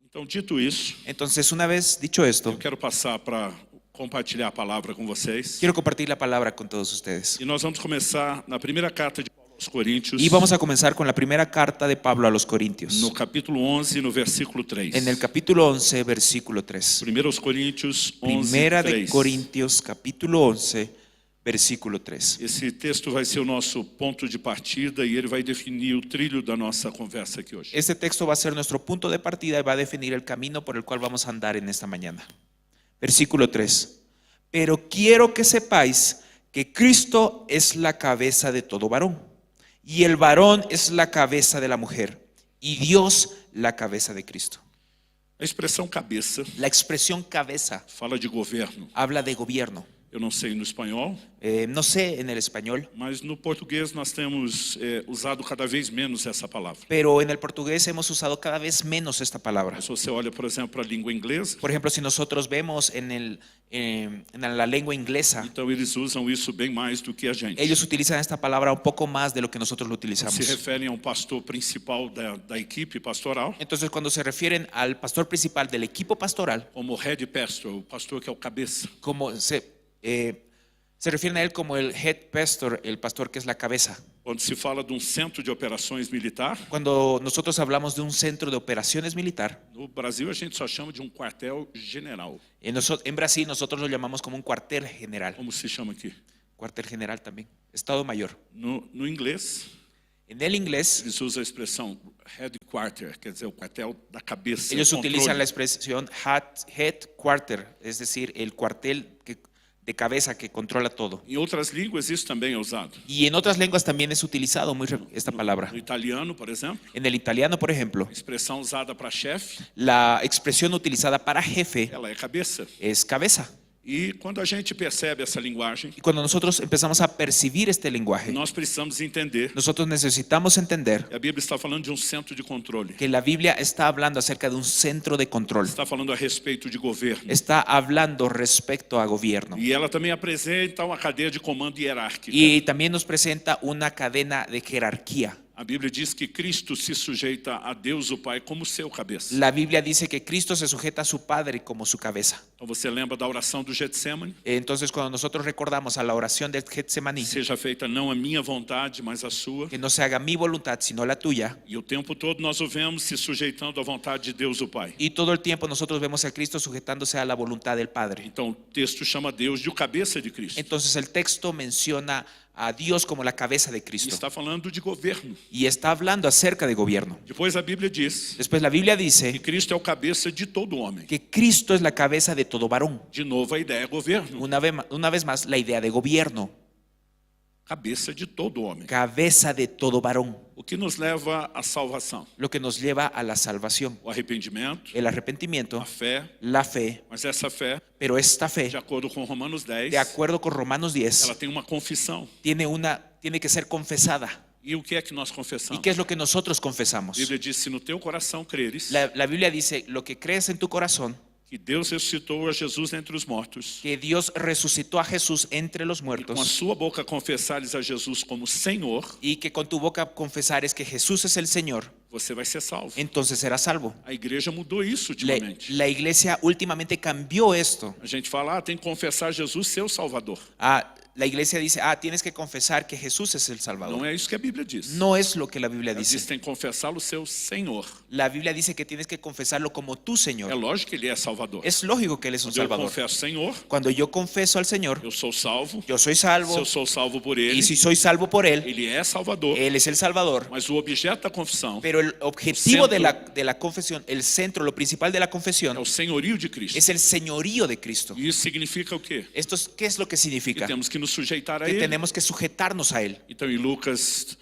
Então, dito isso, Entonces, una vez dicho esto, eu quero passar para compartilhar a palavra com vocês. quiero compartir la palabra con todos ustedes. E nós vamos começar na primeira carta de Paulo aos Coríntios, Y vamos a comenzar con la primera carta de Pablo a los Corintios, no capítulo 11, no versículo 3. en el capítulo 11, versículo 3. Primeira aos Coríntios 11, Primera de 3. Corintios, capítulo 11, versículo 3. Esse texto vai ser o nosso ponto de partida e ele vai definir o trilho da nossa conversa aqui hoje. Este texto va a ser nuestro punto de partida y va a definir el camino por el cual vamos a andar en esta mañana. Versículo 3. Pero quiero que sepáis que Cristo es la cabeza de todo varón, y el varón es la cabeza de la mujer, y Dios la cabeza de Cristo. A expressão cabeça La expresión cabeza fala de governo. habla de gobierno. Eu não sei no espanhol, No sé en el español, mas no português nós temos usado cada vez menos essa palavra. pero en el portugués hemos usado cada vez menos esta palabra. Se você olha, por exemplo, para a língua inglesa, Por ejemplo, si nosotros vemos en la lengua inglesa, então eles usam isso bem mais do que a gente. ellos utilizan esta palabra un poco más de lo que nosotros lo Se utilizamos. referem a um pastor principal da equipe pastoral, Entonces, cuando se refieren al pastor principal del equipo pastoral, como head pastor, o pastor que é o cabeça. como se refieren a él como el head pastor, el pastor que es la cabeza. Quando se fala de um centro de operações militar, Cuando nosotros hablamos de un centro de operaciones militar, no Brasil a gente só chama de um quartel general. en Brasil nosotros lo llamamos como un cuartel general. Como se chama aqui? Cuartel general también, Estado Mayor. No inglês, En el inglés, eles usam a expressão headquarter, quer dizer, o quartel da cabeça. ellos o utilizan la controle. expresión headquarter, es decir, el cuartel de cabeza que controla todo. Em outras línguas isso também é usado. Y en otras lenguas también es utilizado esta palabra. No italiano, por exemplo, En el italiano, por ejemplo, a expressão usada para chefe, la expresión utilizada para jefe ela é cabeça. es cabeza. E quando a gente percebe essa linguagem, Y cuando nosotros empezamos a percibir este lenguaje, nós precisamos entender nosotros necesitamos entender que a Bíblia está falando de um centro de controle. que la Biblia está hablando acerca de un centro de control. Está falando a respeito de governo. Está hablando respecto a gobierno. E ela também apresenta uma cadeia de comando hierárquica. Y también nos presenta una cadena de jerarquía. A Bíblia diz que Cristo se sujeita a Deus o Pai como seu cabeça. La Biblia dice que Cristo se sujeta a su Padre como su cabeza. Então você lembra da oração do Getsemane? Entonces, cuando nosotros recordamos a la oración de Getsemaní, Seja feita não a minha vontade, mas a sua. que no se haga mi voluntad sino la tuya, E o tempo todo nós o vemos se sujeitando à vontade de Deus o Pai. y todo el tiempo nosotros vemos a Cristo sujetándose a la voluntad del Padre. Então o texto chama Deus de o cabeça de Cristo. Entonces el texto menciona a Dios como la cabeza de E Cristo está falando de governo. y está hablando acerca de gobierno. Depois a Bíblia diz Después la Biblia que dice Cristo é o cabeça de todo homem. que Cristo es la cabeza de todo varón. De novo a ideia é governo. Una vez más, la idea de gobierno, Cabeça de todo homem. cabeza de todo varón, O que nos leva à salvação? lo que nos lleva a la salvación, O arrependimento, el arrepentimiento, a fé. la fe. Mas essa fé, Pero esta fe, de acordo com Romanos 10, de acuerdo con Romanos 10, ela tem uma confissão. tiene que ser confesada. E o que é que nós ¿Y confessamos? qué es lo que nosotros A confesamos? Bíblia diz: se no teu coração creres La Biblia dice, lo que crees en tu corazón, que Deus ressuscitou a Jesus entre os mortos, que Dios resucitó a Jesús entre los com a muertos, sua boca confessares a Jesus como Senhor, y que con tu boca confesares que Jesús es el Señor, você vai ser salvo. entonces serás salvo. A igreja mudou isso La, ultimamente. la iglesia últimamente cambió esto. A gente fala, tem que confessar Jesus seu Salvador. La iglesia dice, tienes que confesar que Jesús es el Não Salvador. é isso que a Bíblia diz. No es lo que la Biblia Ela diz que dice. tem que confessá-lo seu Senhor. La Biblia dice que tienes que confesarlo como tu É Señor. lógico que ele é Salvador. Es lógico que Él es un Quando eu Salvador. confesso Senhor, Cuando yo confeso al Señor, eu sou salvo. yo soy Se salvo, eu sou salvo por ele, y si soy salvo por Él, ele é Salvador. Él es el Salvador. Mas o objeto da confissão Pero el objetivo centro de la confesión, el centro, lo principal de la é confesión, o senhorio de Cristo. es el señorío de Cristo. E isso significa o quê? ¿Qué es lo que Que significa? temos que nos sujeitar a Que ele. tenemos que sujetarnos a Él. Então, em Lucas,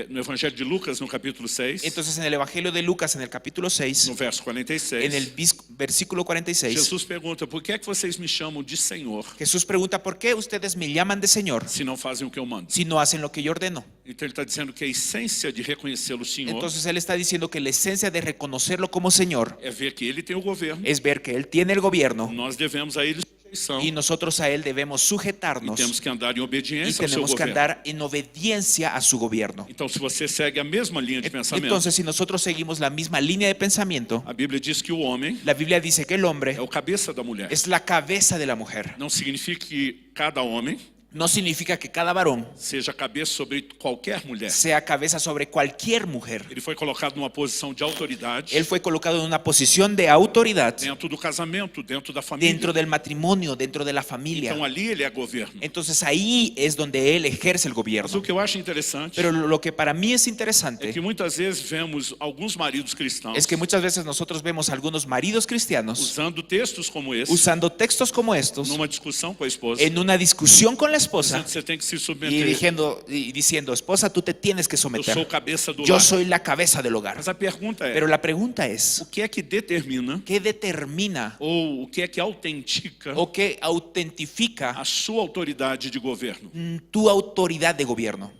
no Evangelho de Lucas, no capítulo 6, Entonces, en el Evangelio de Lucas, en el capítulo 6, no verso 46, en el versículo 46, Jesus pergunta: por que é que vocês me chamam de Senhor Jesús pregunta, ¿por qué ustedes me llaman de Señor se não fazem o que eu mando? si no hacen lo que yo ordeno? Então ele está dizendo que a essência de reconhecê-lo Senhor Entonces Él está diciendo que la esencia de reconocerlo como Señor é ver que ele tem o governo. es ver que Él tiene el gobierno Nós devemos a ele sujeição. Y nosotros a Él debemos E sujetarnos temos que andar em y obediência ao seu tenemos que governo. andar en obediencia a su gobierno. Então, se você segue a mesma linha de pensamento, Entonces, si nosotros seguimos la misma línea de pensamiento, a Bíblia diz que o homem la Biblia dice que el hombre é o cabeça da mulher. es la cabeza de la mujer. Não significa que cada homem No significa que cada varón seja cabeça sobre qualquer mulher. sea cabeza sobre cualquier mujer. Ele foi colocado numa posição de autoridade Él fue colocado en una posición de autoridad dentro do casamento, dentro da família. dentro del matrimonio, dentro de la familia. Então ali ele é governo. Entonces ahí es donde Él ejerce el Mas o gobierno. que eu acho interessante Pero lo que para mí es é interesante que muitas vezes vemos alguns maridos cristãos es que muchas veces nosotros vemos a algunos maridos cristianos usando textos como esse usando textos como estos numa discussão com a esposa, en una discusión con la esposa dizendo que você tem que se y submeter. diciendo, esposa, tú te tienes que Eu sou someter. cabeça do Yo lar. soy la cabeza del hogar. Mas a pergunta é, Pero la pregunta es, o que é que determina ¿qué determina ou o que é que autentica o qué autentifica a sua autoridade de governo? tu autoridad de gobierno?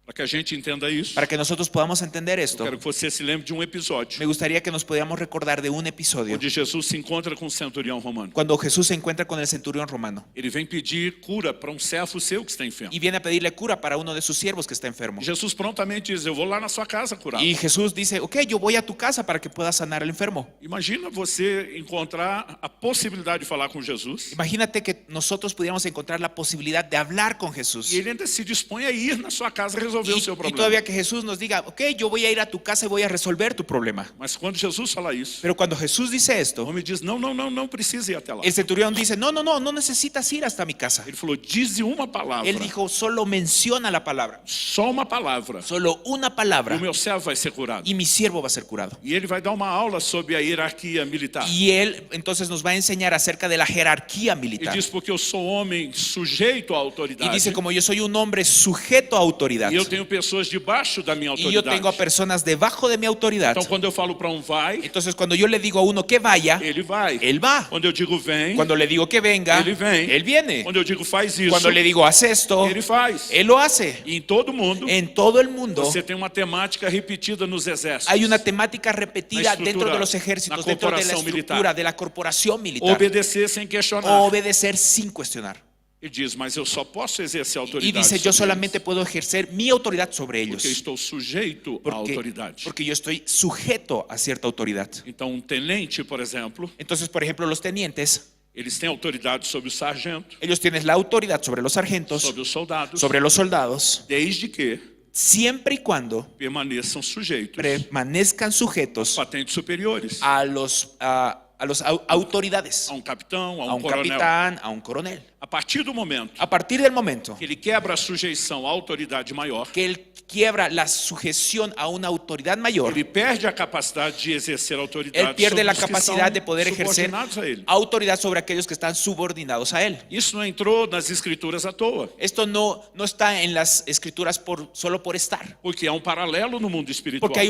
Para que a gente entenda isso, Para que nosotros podamos entender esto, quero que você se lembre de um episódio me gustaría que nos podamos recordar de un episodio onde Jesus se encontra com um centurião romano. cuando Jesús se encuentra con el centurión romano Ele vem pedir cura para um servo seu que está enfermo. y viene a pedirle cura para uno de sus siervos que está enfermo. Jesus prontamente diz, eu vou lá na sua casa curar. Y Jesús dice, ok, yo voy a tu casa para que puedas sanar al enfermo. Imagina você encontrar a possibilidade de falar com Jesus Imagínate que nosotros pudiéramos encontrar la posibilidad de hablar con Jesús. e ele ainda se dispõe a ir na sua casa resolver o seu Y problema. todavía que Jesús nos diga, ok, yo voy a ir a tu casa y voy a resolver tu problema. Mas quando Jesus fala isso, Pero cuando Jesús dice o esto, homem diz, não precisa ir até lá. el centurión dice, no necesitas ir hasta mi casa. Ele falou, dize uma palavra, Él dijo, solo menciona la palabra, só uma palavra, solo una e palabra o meu servo vai ser curado. y mi siervo va a ser curado. E ele vai dar uma aula sobre a hierarquia militar. Y él entonces nos va a enseñar acerca de la jerarquía Ele militar. diz, porque eu sou homem sujeito à Y autoridade, dice, como yo soy un hombre sujeto a autoridad e eu tenho pessoas debaixo da minha y yo autoridade. tengo a personas debajo de mi autoridad, Então, quando eu falo para um vai, entonces cuando yo le digo a uno que vaya, ele vai. él va. Quando eu digo vem, Cuando le digo que venga, ele vem. él viene. Quando eu digo faz isso, Cuando le digo haz esto, ele faz. él lo hace. E em todo mundo, En todo el mundo você tem uma temática repetida nos exércitos. hay una temática repetida La estructura, dentro de los ejércitos, la dentro de la corporación estructura militar. de la corporación militar. Obedecer sem questionar. Obedecer sin cuestionar. Ele diz, mas eu só posso exercer Y autoridade dice, yo sobre solamente eles, puedo ejercer mi autoridad sobre ellos. porque estou sujeito à autoridade. Porque yo estoy sujeto a cierta autoridad. Então, um tenente, por exemplo, Entonces, por ejemplo, los tenientes, eles têm autoridade sobre o sargento, ellos tienen la autoridad sobre los sargentos, sobre os soldados, sobre los soldados, desde que siempre y cuando permaneçam sujeitos permanezcan sujetos patentes superiores, a las autoridades, a um capitão, a a um un coronel. capitán, a un coronel. A partir do momento A partir del momento que ele quebra a sujeição à autoridade maior, que él quiebra la sujeción a una autoridad mayor, ele perde a capacidade de exercer autoridade él pierde sobre la os que capacidad são de poder ejercer subordinados a ele. autoridad sobre aquellos que están subordinados a él. Isso não entrou nas escrituras à toa, Esto no está en las escrituras solo por estar, porque há um paralelo no mundo espiritual. porque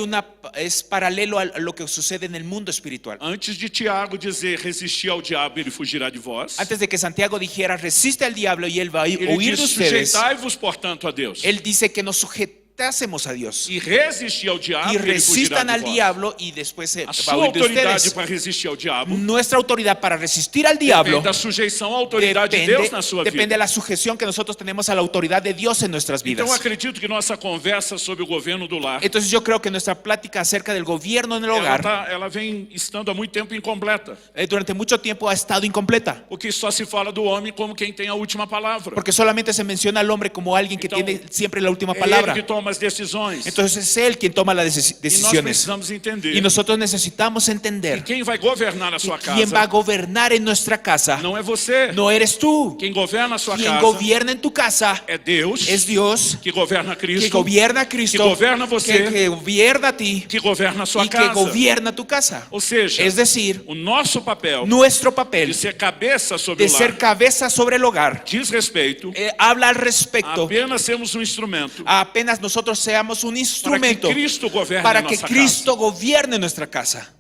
es paralelo a lo que sucede en el mundo espiritual. Antes de Tiago dizer resistir ao diabo, ele fugirá de vós. Antes de que Santiago dijera resiste al diablo y él va a Ele huir diz, de ustedes, sujeitai-vos, portanto, a Deus. él dice que nos sujetásemos a Dios E resistir ao diabo, y ele fugirá resistan de al vós. diablo y después A va a sua huir de autoridade ustedes. para resistir ao diabo Nuestra autoridad para resistir al diablo depende da sujeição à autoridade de Deus na sua depende de vida. la sujeción que nosotros tenemos a la autoridad de Dios en nuestras Então, vidas. acredito que nossa conversa sobre o governo do lar, Entonces yo creo que nuestra plática acerca del gobierno en el hogar ela vem estando há muito tempo incompleta, durante mucho tiempo ha estado incompleta, porque só se fala do homem como quem tem a última palavra. porque solamente se menciona al hombre como alguien que Então, tiene siempre la última É ele palabra. que toma as decisões. Entonces es él quien toma las E nós decisiones. precisamos entender Y nosotros necesitamos que entender quem vai governar a sua que quien va a casa gobernar en nuestra casa não é você. no eres tú. Quem governa a sua Quien casa gobierna en tu casa é Deus, es Dios, que governa que Cristo, gobierna a Cristo, que gobierna você, que gobierna a ti que governa a sua y que casa. gobierna tu casa. Ou seja, Es decir, o nosso papel nuestro de papel ser cabeça sobre de o ser lar cabeza sobre el hogar diz respeito habla al a respecto apenas sermos um instrumento a apenas nosotros seamos un para que instrumento Cristo governe para a que nossa Cristo gobierne nuestra casa. casa.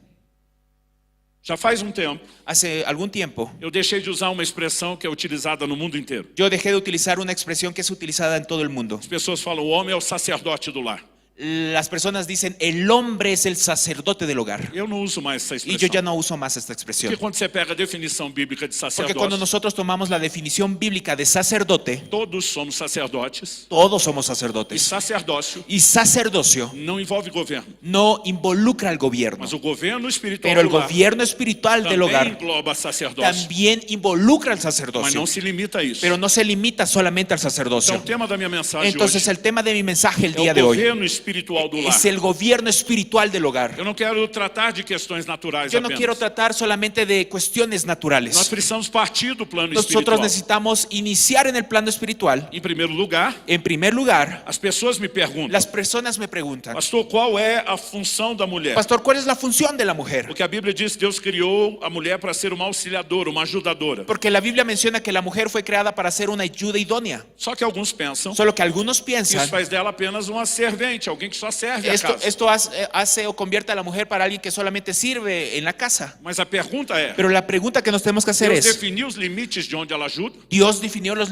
Já faz um tempo, Hace algún tiempo eu deixei de usar uma expressão que é utilizada no mundo inteiro. yo dejé de utilizar una expresión que es utilizada en todo el mundo. As pessoas falam, o homem é o sacerdote do lar. las personas dicen el hombre es el sacerdote del hogar. Eu não uso mais essa Y yo expressão. ya no uso más esta expresión. Porque quando você pega a definição bíblica de Porque cuando sacerdócio, nosotros tomamos la definición bíblica de sacerdote, todos somos sacerdotes. todos somos E sacerdotes. sacerdócio Y sacerdocio não envolve governo. no involucra al gobierno, Mas o governo espiritual pero el do lar gobierno espiritual del também hogar engloba sacerdócio. también involucra al Mas sacerdocio, não se limita a isso. pero no se limita solamente al Então sacerdocio. o tema da minha mensagem Entonces hoje el tema de mi mensaje el é día o de hoy governo espiritual do lar. es el gobierno espiritual del hogar. Eu não quero tratar de questões naturais Yo no apenas. quiero tratar solamente de cuestiones Nós naturales. precisamos partir do plano Nosotros espiritual. necesitamos iniciar en el plano espiritual. Em primeiro lugar, En primer lugar, as pessoas me perguntam, las personas me preguntan, pastor, qual é a função da mulher? pastor, ¿cuál es la función de la mujer? Porque a Bíblia diz que Deus criou a mulher para ser uma auxiliadora, uma ajudadora. Porque la Biblia menciona que la mujer fue creada para ser una ayuda idónea. Só que alguns pensam Solo que algunos que piensan, isso faz dela apenas uma servente, alguém que só serve a casa. esto hace o convierte a la mujer para alguien que solamente sirve en la casa. Mas a pergunta é, Pero la pregunta que nos tenemos que hacer Deus es, definiu os limites de onde ela ajuda? ¿Dios definió los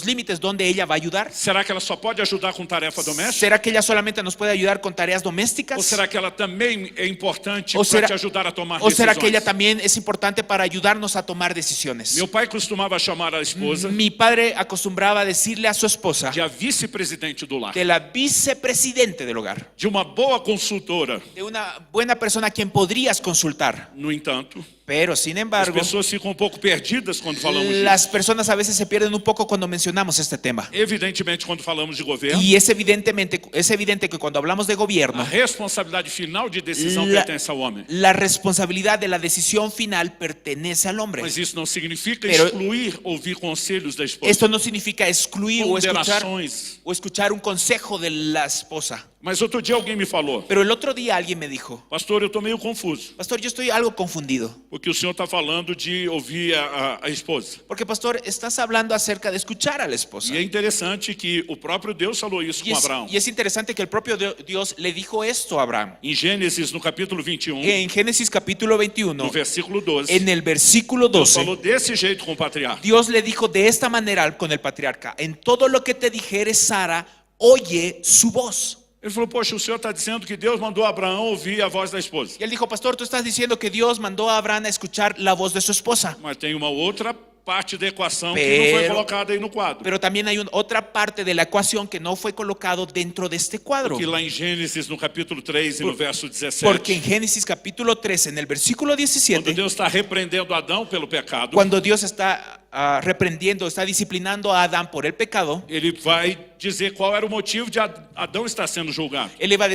límites donde ella va a ayudar? Será que ela só pode ajudar com tarefa doméstica? ¿Será que ella solamente nos puede ayudar con tareas Ou domésticas? será que ela também é importante Ou para será- te ajudar a tomar ¿O será decisões? que ella también es importante para ayudarnos a tomar decisiones? Meu pai costumava chamar a esposa Mi padre acostumbraba a decirle a su esposa, de a vice-presidente do lar, de la vicepresidente del hogar, de uma boa consultora. de una buena persona a quien podrías consultar. No entanto, Pero sin as embargo, pessoas ficam um pouco perdidas quando falamos disso. las personas a veces se pierden un poco cuando mencionamos este tema. Evidentemente, quando falamos de governo, Y es evidente que cuando hablamos de a gobierno, responsabilidade final de decisão La- pertence ao homem. la responsabilidad de la decisión final pertenece al hombre. Mas isso não significa Pero- excluir ouvir conselhos da esposa. Esto no significa excluir Ponderações. o escuchar un consejo de la esposa. Mas outro dia alguém me falou, Pero el otro día alguien me dijo, pastor, eu estou meio confuso, pastor, yo estoy algo confundido. porque o senhor está falando de ouvir a esposa. Porque, pastor, estás hablando acerca de escuchar a la esposa. E é interessante que o próprio Deus falou isso com Abraão. Y es interesante que el propio Dios le dijo esto a Abraham. Em Gênesis, no capítulo 21, En Génesis capítulo 21, no versículo 12, en el versículo Deus 12, falou desse jeito com o patriarca. Dios le dijo de esta manera con el patriarca, en todo lo que te dijere Sara, oye su voz. Ele falou, poxa, o senhor está dizendo que Deus mandou Abraão ouvir a voz da esposa. Y él dijo, pastor, tú estás diciendo que Dios mandó a Abraham a escuchar la voz de su esposa. Mas tem uma outra parte da equação que não foi Pero- colocada aí no quadro. Pero también hay otra parte de la ecuación que no fue colocado dentro de este cuadro. Que lá em Gênesis, no capítulo 3 e no verso 17, Porque en Génesis capítulo 13, en el versículo quando 17, Deus está repreendendo Adão pelo pecado, cuando Dios está reprendiendo, está disciplinando a Adán por el pecado, ele vai dizer qual era o motivo de Adão estar sendo julgado. él va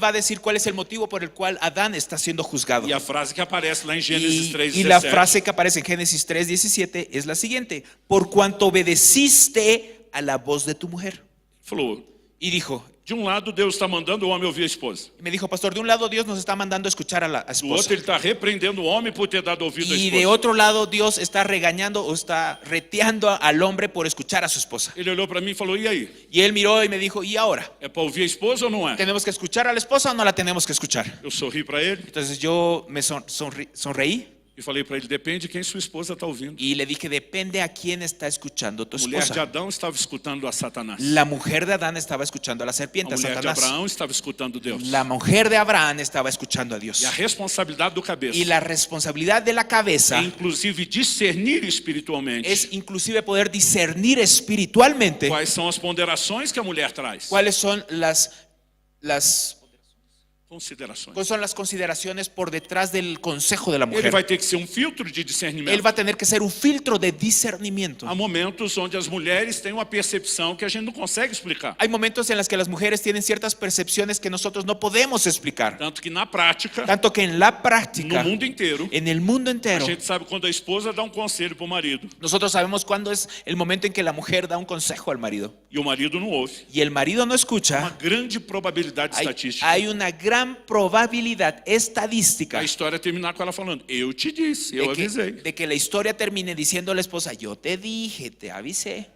a decir cuál es el motivo por el cual Adán está siendo juzgado. E a frase que aparece lá em Gênesis Y 3, la 17, frase que aparece en Génesis 3:17 es la siguiente: por cuanto obedeciste a la voz de tu mujer. falou, Y dijo, de um lado Deus está mandando o homem ouvir a esposa. me dijo, pastor, de un lado Dios nos está mandando a escuchar a la Do esposa. outro ele está repreendendo o homem por ter dado ouvido à Y de esposa. otro lado Dios está regañando o está reteando al hombre por escuchar a su esposa. Ele olhou para mí e falou, e aí? Y él miró y me dijo, ¿y ahora? É para ouvir a esposa ou não é? ¿Tenemos que escuchar a la esposa o no la tenemos que escuchar? Eu sorri para ele Entonces yo me sonreí e falei para ele, depende de quem sua esposa está ouvindo. y le dije, depende a quién está escuchando tu A mulher de esposa. Adão estava escutando a Satanás. La mujer de Adán estaba escuchando a la A serpiente, a mulher de Satanás. Abraão estava escutando Deus. La mujer de Abraham estaba escuchando a Dios. E a responsabilidade do cabeça Y la responsabilidad de la cabeza é inclusive discernir espiritualmente es inclusive poder discernir espiritualmente quais são as ponderações que a mulher traz. cuáles son las Considerações. consideraciones por detrás del consejo de la Ele mujer. vai ter que ser um filtro de discernimento. Él va a tener que ser un filtro de discernimiento. Há momentos onde as mulheres têm uma percepção que a gente não consegue explicar. Hay momentos en los que las mujeres tienen ciertas percepciones que nosotros no podemos explicar. Tanto que na prática, Tanto que en la no práctica, mundo inteiro, en el mundo a entero, gente sabe quando a esposa dá um conselho para o marido nosotros sabemos cuándo es el momento en que la mujer da un consejo al marido e o marido não ouve. y el marido no Uma escucha. grande probabilidade estatística Hay una gran probabilidad estadística a história terminar com ela falando, eu te disse, eu avisei. de que la historia termine diciendo a la esposa, yo te dije, te avisé.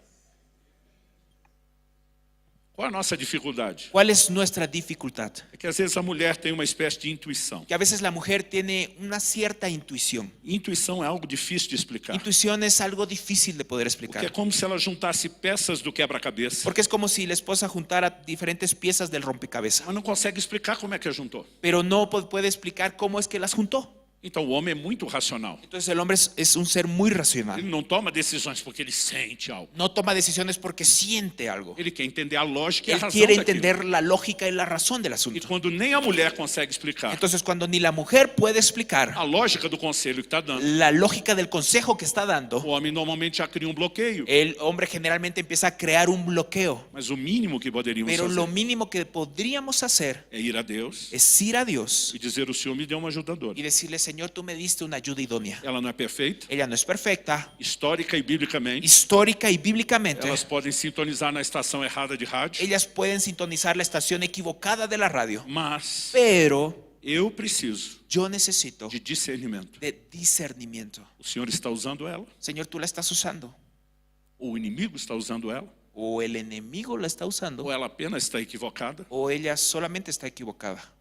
Qual a nossa dificuldade? ¿Cuál es nuestra dificultad? É que às vezes a mulher tem uma espécie de intuição. Que a veces la mujer tiene una cierta intuición. Intuição é algo difícil de explicar. Intuición es algo difícil de poder Porque é explicar. como se ela juntasse peças do quebra-cabeça, Porque es como si la esposa juntara diferentes piezas del rompecabezas, mas não consegue explicar como é que a juntou. pero no puede explicar cómo es que las juntó. Então o homem é muito racional. Entonces el hombre es un ser muy Ele racional. não toma decisões porque ele sente algo. No toma decisiones porque siente algo. Ele quer entender a lógica e a Él razão quiere daquilo. entender la lógica y la razón del E asunto. quando nem a mulher consegue explicar Entonces cuando ni la mujer puede explicar a lógica do conselho que está dando, la lógica del consejo que está dando, o homem normalmente já cria um bloqueio. el hombre generalmente empieza a crear un bloqueo. Mas o mínimo que poderíamos Pero fazer lo mínimo que podríamos hacer é ir a Deus es ir a Dios e dizer: o Senhor me deu uma y ajudadora. decirle, Señor, tú me diste una ayuda idónea. Ela não é perfeita, Ella no es perfecta, histórica e biblicamente. histórica y bíblicamente. Elas podem sintonizar na estação errada de rádio, Ellas pueden sintonizar la estación equivocada de la radio, mas pero eu preciso yo necesito de discernimento. de discernimiento. O Senhor está usando ela? Señor, tú la estás usando, Ou o inimigo está usando ela? o el enemigo la está usando, Ou ela apenas está equivocada? o ella solamente está equivocada.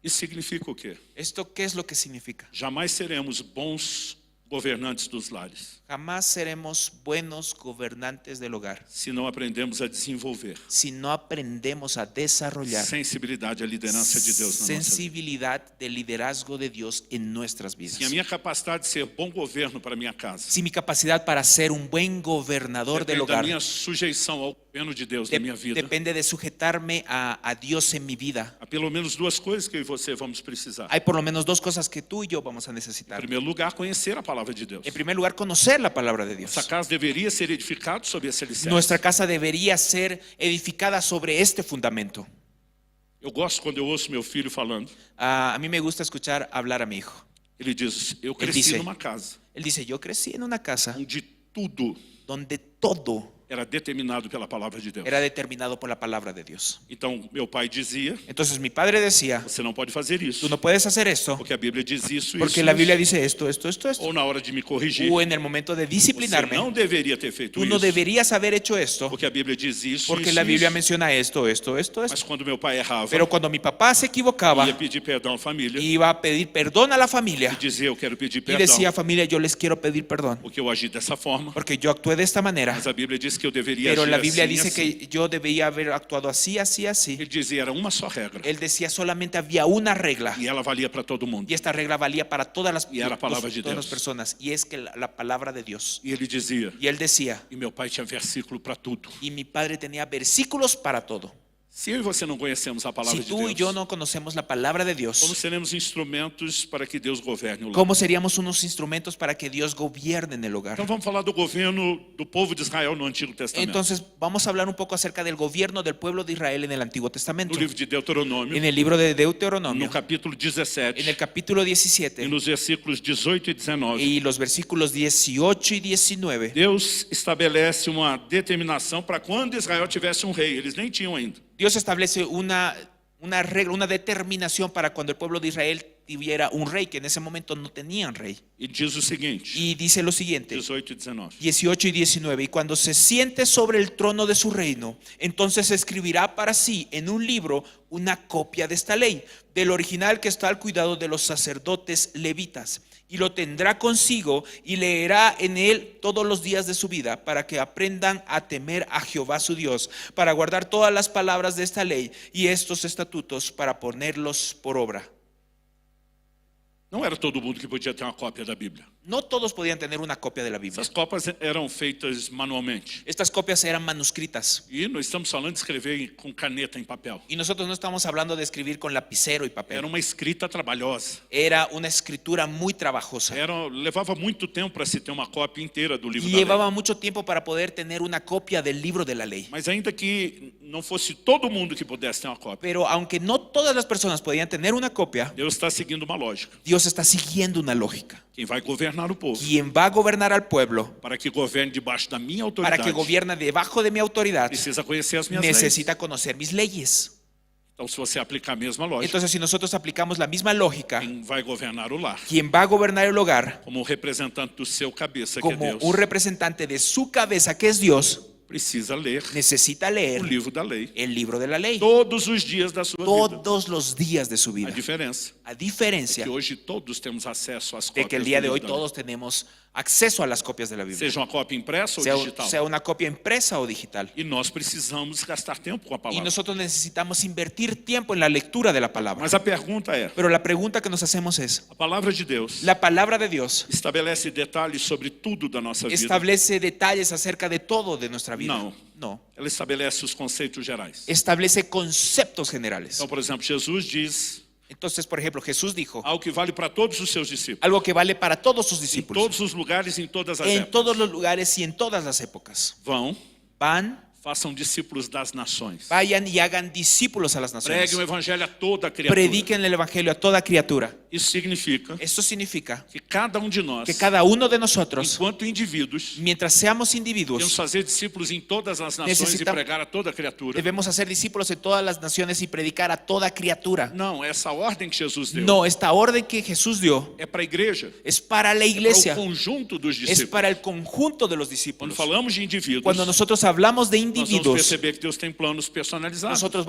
Isso significa o quê? ¿Esto qué es lo que significa? Jamais seremos bons governantes dos lares Jamás seremos buenos gobernantes del hogar se não aprendemos a desenvolver si no aprendemos a desarrollar sensibilidade à liderança de Deus na nossa vida. sensibilidad del liderazgo de Dios en nuestras vidas. Se a minha capacidade de ser bom governo para minha casa Si mi capacidad para ser un buen gobernador del depende da hogar minha sujeição ao governo de Deus na minha vida, depende de sujetarme a Dios en mi vida, há pelo menos duas coisas que eu e você vamos precisar. hay por lo menos dos cosas que tú y yo vamos a Em necesitar. primeiro lugar, conhecer a palavra de Deus. En primer lugar, conocer la palabra de Dios. Essa casa deveria ser edificada sobre esse alicerce. Nuestra casa debería ser edificada sobre este fundamento. Eu gosto quando eu ouço meu filho falando. A mí me gusta escuchar hablar a mi hijo. Ele diz: eu cresci dice- numa casa Él dice, yo crecí en una casa onde tudo donde todo era determinado pela palavra de Deus. era determinado por la palabra de Dios. Então, meu pai dizia: Entonces mi padre decía, você não pode fazer isso, tú no puedes hacer esto porque a Bíblia diz isso, porque isso, la Biblia isso. dice esto, esto, esto, esto. Ou na hora de me corrigir, O en el momento de você disciplinarme, não deveria ter feito tú no isso, deberías haber hecho esto porque a Bíblia diz isso, porque isso, la Biblia isso. menciona esto, esto, esto, Mas esto. quando meu pai errava, Pero cuando mi papá se equivocaba, ia pedir perdão à família iba a pedir perdón a la familia e dizia: eu quero pedir y perdão, decía, familia, yo les quiero pedir perdón porque eu agi dessa forma. porque yo actué de esta manera. Mas a Bíblia diz que eu deveria Pero agir la Biblia assim, dice assim. que yo debía haber actuado así, así, así. Ele dizia: era uma só regra, Él decía solamente había una regla e ela valia para todo mundo. y esta regla valía para todas las, Y era la palabra de todas las Dios. personas y es que la palabra de Dios. E ele dizia, Y él decía, e meu pai tinha versículo para tudo. y mi padre tenía versículos para todo. Se eu e você não conhecemos a palavra Si de tú y yo Deus, no conocemos la palabra de como Dios, seremos instrumentos para que Deus governe o lar? ¿cómo seríamos unos instrumentos para que Dios gobierne en el hogar? Então vamos falar do governo do povo de Israel no Antigo Testamento. Entonces vamos a hablar un poco acerca del gobierno del pueblo de Israel en el Antiguo No Testamento. livro de Deuteronômio, En el libro de no Deuteronomio, capítulo 17, en el capítulo e 17 nos versículos 18 e 19, y los versículos 18 y 19, Deus estabelece uma determinação para quando Israel tivesse um rei. Eles nem tinham ainda. Dios establece una regla, una determinación para cuando el pueblo de Israel tuviera un rey, que en ese momento no tenían rey. E diz o seguinte, Y dice lo siguiente, 18 e 19. 18 y 19, y cuando se siente sobre el trono de su reino, entonces escribirá para sí en un libro una copia de esta ley, del original que está al cuidado de los sacerdotes levitas, y lo tendrá consigo y leerá en él todos los días de su vida, para que aprendan a temer a Jehová su Dios, para guardar todas las palabras de esta ley y estos estatutos, para ponerlos por obra. Não era todo mundo que podia ter uma cópia da Bíblia. No todos podían tener una copia de la Biblia. Essas cópias eram feitas manualmente. Estas copias eran manuscritas. E nós estamos falando de escrever com caneta em papel. Y nosotros no estamos hablando de escribir con lapicero y papel. Era uma escrita trabalhosa. Era una escritura muy trabajosa. Levava muito tempo para se ter uma cópia inteira do livro Y da lei. llevaba mucho tiempo para poder tener una copia del libro de la ley. Mas ainda que não fosse todo mundo que pudesse ter uma cópia, Pero aunque no todas las personas podían tener una copia, Deus está seguindo uma lógica. Dios está siguiendo una lógica. Quem vai governar o povo, Quien va a gobernar al pueblo, para que governe debaixo da minha para autoridade, que gobierne debajo de mi autoridad, precisa conhecer as minhas leis. necesita conocer mis leyes. Então, se você aplicar a mesma lógica, Entonces, si nosotros aplicamos la misma lógica, quem vai governar o lar, quien va a gobernar el hogar como representante do seu cabeça, que é como Deus, un representante de su cabeza, que es Dios, precisa ler necesita o leer livro da lei el libro de la ley todos os dias da sua vida. todos los días de su A vida. diferença A é diferencia que hoje todos temos acesso às de que cópias el do día de livro hoy da lei. todos tenemos acceso a las copias de la Biblia, Seja uma cópia impressa ou sea digital. una copia impresa o digital. E nós precisamos gastar tempo com a Y palavra. nosotros necesitamos invertir tiempo en la lectura de la palabra. Mas a pergunta é, Pero la pregunta que nos hacemos es, a palavra de Deus ¿la palabra de Dios estabelece detalhes sobre tudo da nossa vida? establece detalles acerca de todo de nuestra vida? No. No. Ela estabelece os conceitos gerais. Establece conceptos generales. Então, por exemplo, Jesus diz Entonces, por ejemplo, Jesús dijo algo que vale para todos os seus discípulos. algo que vale para todos sus Em discípulos, todos os lugares, em todas as en épocas. todos los lugares y en todas las épocas. Vão, Van, façam discípulos das nações. vayan y hagan discípulos a las naciones. Preguem o evangelho a toda criatura. Prediquen el evangelio a toda criatura. Isso significa Esto significa que cada de nós, que cada uno de nosotros, enquanto indivíduos, mientras seamos temos que individuos, fazer discípulos em todas as nações Necessitamos- e pregar a toda criatura. debemos hacer discípulos en todas las naciones y predicar a toda criatura. Não, essa ordem que Jesus deu No, esta orden que Jesús dio é para a igreja, es para la para o iglesia, conjunto dos es discípulos. para el conjunto de los Quando discípulos. falamos de indivíduos, Cuando nosotros hablamos de nós vamos individuos, perceber que Deus tem planos personalizados. nosotros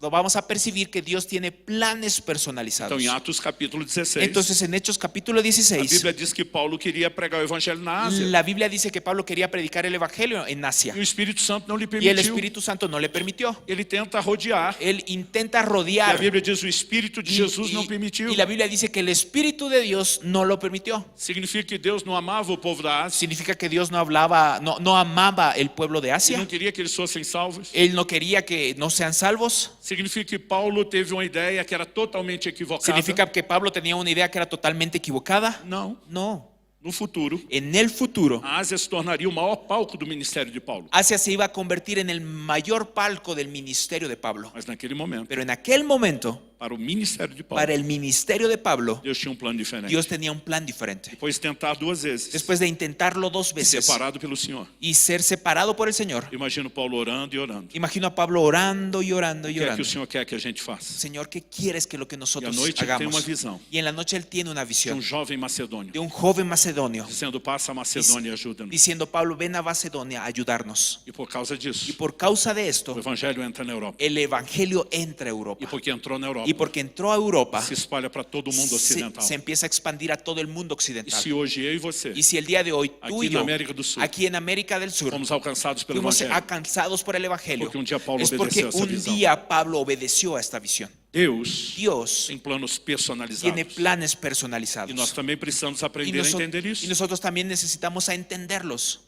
vamos a percibir que Dios tiene planes Então, personalizados. em Atos capítulo 16, Entonces, en Hechos capítulo a 16, Bíblia diz que Paulo queria pregar o evangelho na Ásia. la Biblia dice que Pablo quería predicar el evangelio en Asia E o Espírito Santo não lhe y el permitiu. Espíritu Santo no le permitió. Ele tenta rodear. Él intenta E a rodear. Bíblia diz que o Espírito de Y- Jesus y- não permitiu. y la Biblia dice que el Espíritu de Dios no lo permitió. Significa que Deus não amava o povo da Ásia. Significa que Dios no hablaba, no amaba el pueblo de E não Asia. queria que eles fossem salvos. Él no quería que no sean salvos. Significa que Paulo teve uma ideia que era totalmente equivocada. Significa que Pablo tenía una idea que era totalmente equivocada. Não. No. No futuro, En el futuro, a Ásia se tornaria o maior palco do ministério de Paulo. Asia se iba a convertir en el mayor palco del ministerio de Pablo. Mas naquele momento, Pero en aquel momento, para o ministério de Paulo, para el ministerio de Pablo, Deus tinha um plano diferente. Dios tenía un plan diferente. Depois de tentar duas vezes, Después de intentarlo 2 veces separado pelo Senhor. y ser separado por el Señor, Imagino Paulo orando e orando. imagino a Pablo orando y orando O y que é que orando. o Senhor quer que a gente faça? Señor, ¿qué quieres que lo que E à nosotros noite ele tem uma hagamos? visão Y en la noche él tiene una de visión jovem macedônio, de un joven macedonio dizendo, passa a Macedônia e ajuda-nos. diciendo, Pablo, ven a Macedonia a ayudarnos. E por causa Y disso, por causa de o esto, evangelho entra na Europa. el evangelio entra a E Europa. porque entrou na Europa, Y porque entró a Europa, se espalha para todo o mundo se, ocidental. se empieza a expandir a todo el mundo E occidental. se hoje eu e você Y si el día de hoy tú Aquí y en yo, América del Sur, aquí en América del Sur, fomos alcançados pelo fuimos evangelho, alcanzados por el evangelio, Porque un día Pablo es porque obedeció a esa un visión. día Pablo obedeció a esta visión. Deus Dios tem planos tiene personalizados. planes E nós personalizados. também precisamos Y, aprender a entender y isso. nosotros también necesitamos a entenderlos.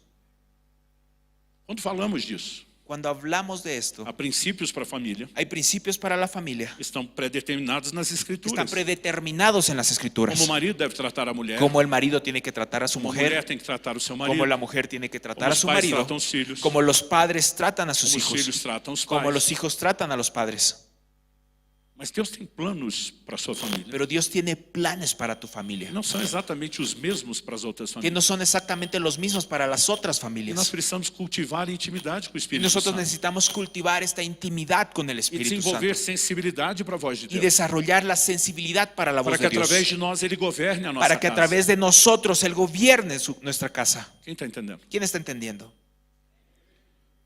Quando falamos disso, Cuando hablamos de esto, há princípios para a família hay principios para la familia que estão predeterminados nas que están escrituras. predeterminados en las escrituras. Como o marido deve tratar a mulher, Como el marido tiene que tratar a su como a mulher mujer, tem que tratar o seu marido, como la mujer tiene que tratar como a os su pais marido, tratam os filhos, como los padres tratan a sus como os filhos hijos, tratam os como pais. los hijos tratan a los padres. Mas Deus tem planos para a sua família. Pero Dios tiene planes para tu familia, Não são exatamente os mesmos para as outras que famílias. no son exactamente los mismos para las otras E nós familias. precisamos cultivar a intimidade com o Y Espírito nosotros Santo. necesitamos cultivar esta intimidad con el E Espíritu Santo desenvolver sensibilidade para a voz de y Deus. desarrollar la sensibilidad para la Para voz que de Dios, através de nós Ele governe a nossa para que a casa. través de nosotros Él gobierne nuestra casa. Quem está entendendo? ¿Quién está entendiendo?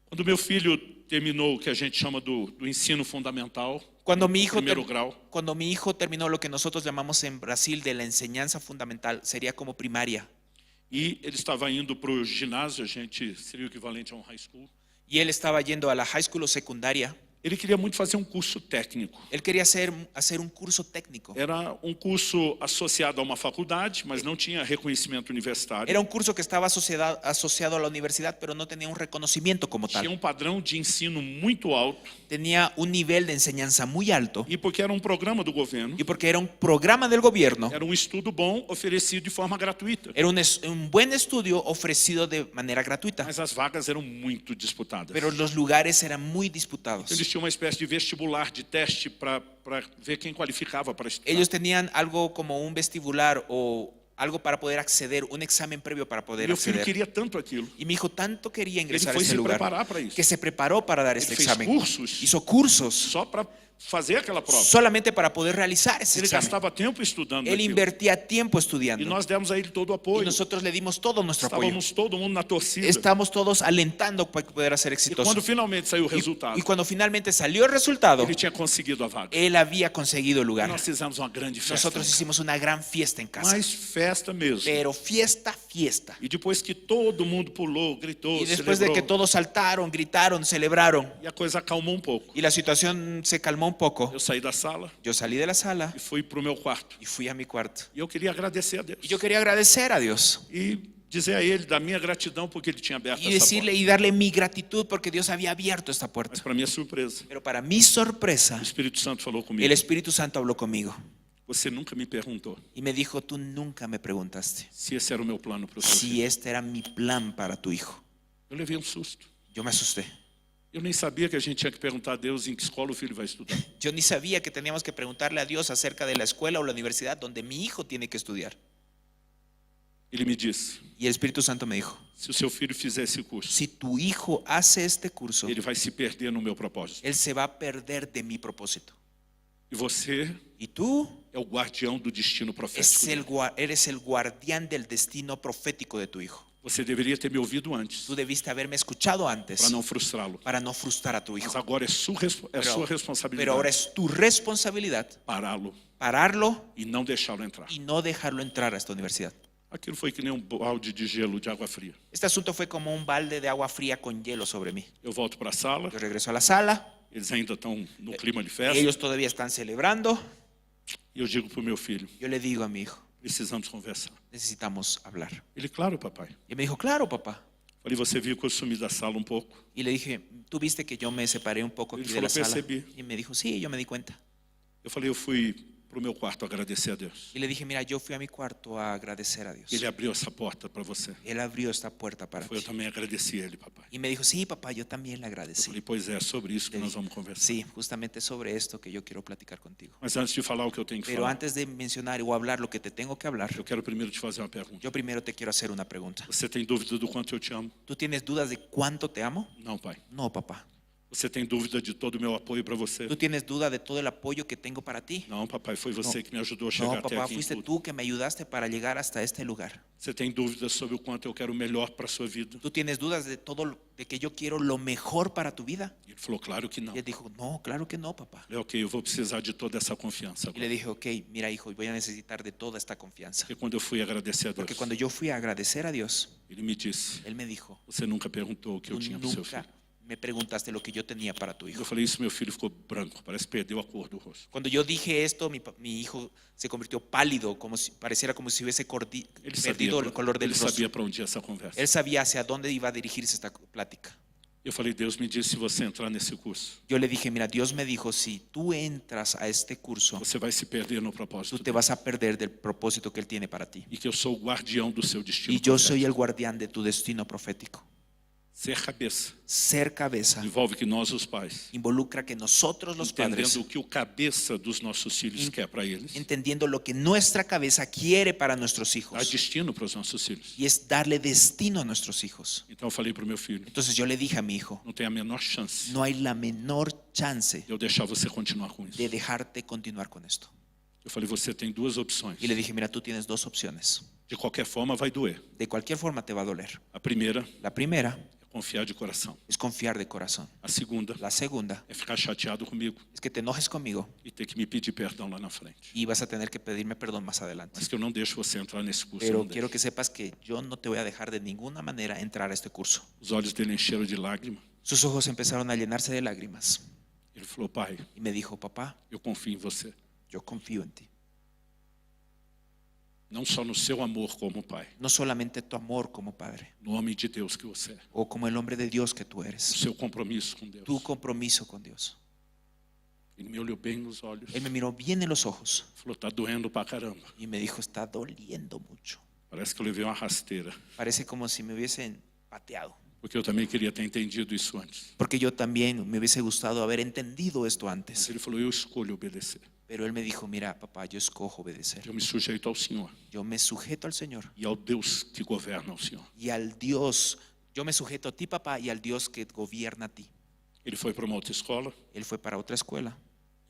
Quando meu filho terminou o que a gente chama do ensino fundamental, Cuando mi hijo primeiro grau, Cuando mi hijo terminó lo que nosotros llamamos en Brasil de la enseñanza fundamental, sería como primaria, e ele estava indo para o ginásio, a gente seria o equivalente a um high school, y él estaba yendo a la high school o secundaria, ele queria muito fazer um curso técnico. él quería hacer un curso técnico. Era um curso associado a uma faculdade, mas não tinha reconhecimento universitário. Era un curso que estaba asociado a la universidad, pero no tenía un reconocimiento como Tinha tal. um padrão de ensino muito alto, Tenía un nivel de enseñanza muy alto, e porque era um programa do governo, y porque era un programa del gobierno, era um estudo bom oferecido de forma gratuita. era un buen estudio ofrecido de manera gratuita, Mas as vagas eram muito disputadas. pero los lugares eran muy disputados. Eles tinham uma espécie de vestibular, de teste para ver quem qualificava para estudar. Ellos tenían algo como un vestibular o algo para poder acceder, un examen previo para poder Meu filho acceder. queria tanto aquilo. Y mi hijo tanto quería Ele ingresar a foi ese se lugar preparar para isso. que se preparó para dar este Ele fez examen. cursos Hizo cursos só para fazer aquela prova. solamente para poder realizar ese Ele examen. gastava tempo estudando Él aquilo. invertía tiempo E estudiando. nós demos a ele todo o Y apoio. nosotros le dimos todo nuestro apoyo. Estávamos todo mundo na torcida. Estamos todos alentando para que pudiera ser E exitoso. quando finalmente saiu o resultado, Y cuando finalmente salió el resultado, ele tinha conseguido a vaga. él había conseguido el E lugar. nós fizemos uma grande festa. Nosotros hicimos una gran fiesta en casa. Mas festa mesmo. Pero fiesta, fiesta. E depois que todo mundo pulou, gritou, Y después de celebrou, que todos saltaron, gritaron, celebraron, e a coisa acalmou um pouco. y la situación se calmó un poco, Eu saí da sala yo salí de la sala e fui para o meu quarto. y fui a mi cuarto. E eu queria agradecer a Deus. Y yo quería agradecer a Dios E dizer a ele da minha gratidão porque ele tinha aberto y essa decirle porta. y darle mi gratitud porque Dios había abierto esta Mas puerta. para minha surpresa, Pero para mi sorpresa, o Espírito Santo falou comigo. el Espíritu Santo habló conmigo Você nunca me perguntou y me dijo, tú nunca me preguntaste se esse era o meu plano para o seu filho. si este era mi plan para tu hijo. Eu levei um susto. Yo me asusté. Eu nem sabia que a gente tinha que perguntar a Deus em que escola o filho vai estudar. Yo ni sabía que teníamos que preguntarle a Dios acerca de la escuela o la universidad donde mi hijo tiene que estudiar. Ele me disse, Y el Espíritu Santo me dijo, se o seu filho fizer esse curso, si tu hijo hace este curso, ele vai se perder no meu propósito. él se va a perder de mi propósito. E você Y tú é o guardião do destino profético. eres el guardián del destino profético de tu hijo. Você deveria ter me ouvido antes, Tú debiste haberme escuchado antes para não frustrá-lo. para no frustrar a tu hijo. Mas agora é sua Pero responsabilidade ahora es tu responsabilidad pará-lo pararlo e não deixá-lo entrar. y no dejarlo entrar a esta universidad. Aquilo foi que nem um balde de gelo de água fria. Este asunto fue como un balde de agua fría con hielo sobre mí. Eu volto para a sala, Yo regreso a la sala, eles ainda estão no clima de festa, ellos todavía están celebrando. e eu digo para o meu filho, Yo le digo a mi hijo, precisamos conversar. necesitamos hablar. Ele, claro, papai. Y me dijo, claro, papá. Falei, você viu que eu sumi da sala um pouco? Y le dije, ¿tú viste que yo me separé un poco Él aquí de solo la sala? percibí. Y me dijo, sí, yo me di cuenta. Eu falei, eu fui para o meu quarto agradecer a Deus. Y le dije, mira, yo fui a mi cuarto a agradecer a Dios. Ele abriu essa porta para você. Él abrió esta puerta para Foi, eu ti. também agradeci a ele, papai. Y me dijo, sí, papá, yo también le Eu agradecí. falei, pois é sobre isso que nós vamos conversar. Sí, justamente sobre esto que yo quiero platicar contigo. Mas antes de falar o que eu tenho que Pero falar, antes de mencionar o hablar lo que te tengo que hablar, eu quero primeiro te fazer uma pergunta. yo primero te quiero hacer una pregunta. Você tem dúvida do quanto eu te amo? ¿Tú tienes dudas de cuánto te amo? Não, pai. No, papá. Você tem dúvida de todo o meu apoio para você? ¿Tú tienes duda de todo el apoyo que tengo para ti? Não, papai, foi você que me ajudou a chegar No, até papá, aqui em fuiste tudo. tú que me ayudaste para llegar hasta este lugar. Você tem dúvidas sobre o quanto eu quero o melhor para a sua vida? ¿Tú tienes dudas de de que yo quiero lo mejor para tu vida? Ele falou, claro que não. Y él dijo, no, claro que no, papá. Eu falei, ok, eu vou precisar de toda essa confiança Y le agora. dije, ok, mira, hijo, voy a necesitar de toda esta confianza. Porque quando eu fui agradecer a Deus, Porque cuando yo fui a agradecer a Dios, ele me disse, él me dijo, você nunca perguntou o que eu tú tinha para o seu nunca filho. me preguntaste lo que yo tenía para tu hijo. Eu falei, isso meu filho ficou branco, parece que perdeu a cor do rosto. Cuando yo dije esto, mi hijo se convirtió pálido, pareciera como si hubiese Ele perdido el color del ele rostro. sabia para onde ia essa conversa. Él sabía hacia dónde iba a dirigirse esta plática. Eu falei, Deus me disse, se você entrar nesse curso, Yo le dije, mira, Dios me dijo, si tú entras a este curso, você vai se perder no tú propósito te dele. vas a perder del propósito que Él tiene para ti. E que eu sou o guardião do seu destino. Y yo profético. soy el guardián de tu destino profético. Ser cabeça Ser cabeza envolve que nós, os pais, involucra que nosotros los padres, entendendo o que o cabeça dos nossos filhos quer para eles, entendiendo lo que nuestra cabeza quiere para nuestros dá hijos, destino para os nossos filhos. y es darle destino a nuestros hijos. Então eu falei para o meu filho, Entonces yo le dije a mi hijo, não tem a menor chance no hay la menor chance de eu deixar você continuar com isso. de dejarte continuar con esto. Eu falei, você tem duas opções. Y le dije, mira, tú tienes dos opciones. De qualquer forma, vai doer. De cualquier forma te va a doler. A primeira La primera é confiar de coração. es confiar de corazón. A segunda La segunda é ficar chateado comigo es que te enojes conmigo e ter que me pedir perdão lá na frente. y vas a tener que pedirme perdón más adelante. Mas que eu não deixo você entrar nesse curso. eu Pero não quiero deixo. que sepas que yo no te voy a dejar de ninguna manera entrar a este curso. Os olhos dele encheram de lágrima. Sus ojos empezaron a llenarse de lágrimas Ele falou, pai, y me dijo, papá, eu confio em você. yo confío en ti. Não só no seu amor como pai, No solamente tu amor como padre no homem de Deus que você é. o como el hombre de Dios que tú O eres. seu compromisso com Deus. Tu compromiso con Dios. Ele me olhou bem nos olhos. Él me miró bien en los ojos Falou, tá doendo pra caramba. y me dijo, está doliendo mucho. Parece que eu levei uma rasteira. Parece como si me hubiesen pateado. Porque eu também queria ter entendido isso antes. Porque yo también me hubiese gustado haber entendido esto Mas antes. ele falou, eu escolho obedecer. Pero él me dijo, mira, papá, yo escojo obedecer. Eu me sujeito ao Senhor Yo me sujeto al Señor e ao Deus que governa o Senhor. y al Dios. Yo me sujeto a ti, papá, y al Dios que gobierna a ti. Ele foi para uma outra escola Él fue para otra escuela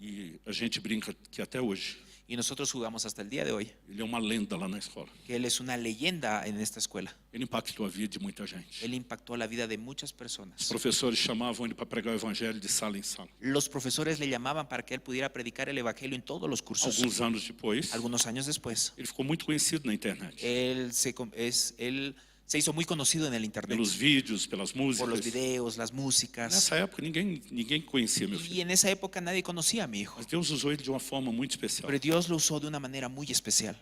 E a gente brinca que até hoje Y nosotros jugamos hasta el día de hoy ele é uma lenda lá na escola. que él es una leyenda en esta escuela. Ele impactou a vida de muita gente. Él impactó la vida de muchas Os personas. professores chamavam ele para pregar o evangelho de sala em sala. Los profesores le llamaban para que él pudiera predicar el evangelio en todos los cursos. Alguns anos depois, Algunos años después, ele ficou muito conhecido na internet. él se hizo muy conocido en el internet Pelos vídeos, pelas por los músicas. videos, las músicas. Nessa época ninguém conhecia meu Y filho. en esa época nadie conocía a mi hijo. Mas Deus usou ele de uma forma muito especial. Pero Dios lo usó de una manera muy especial.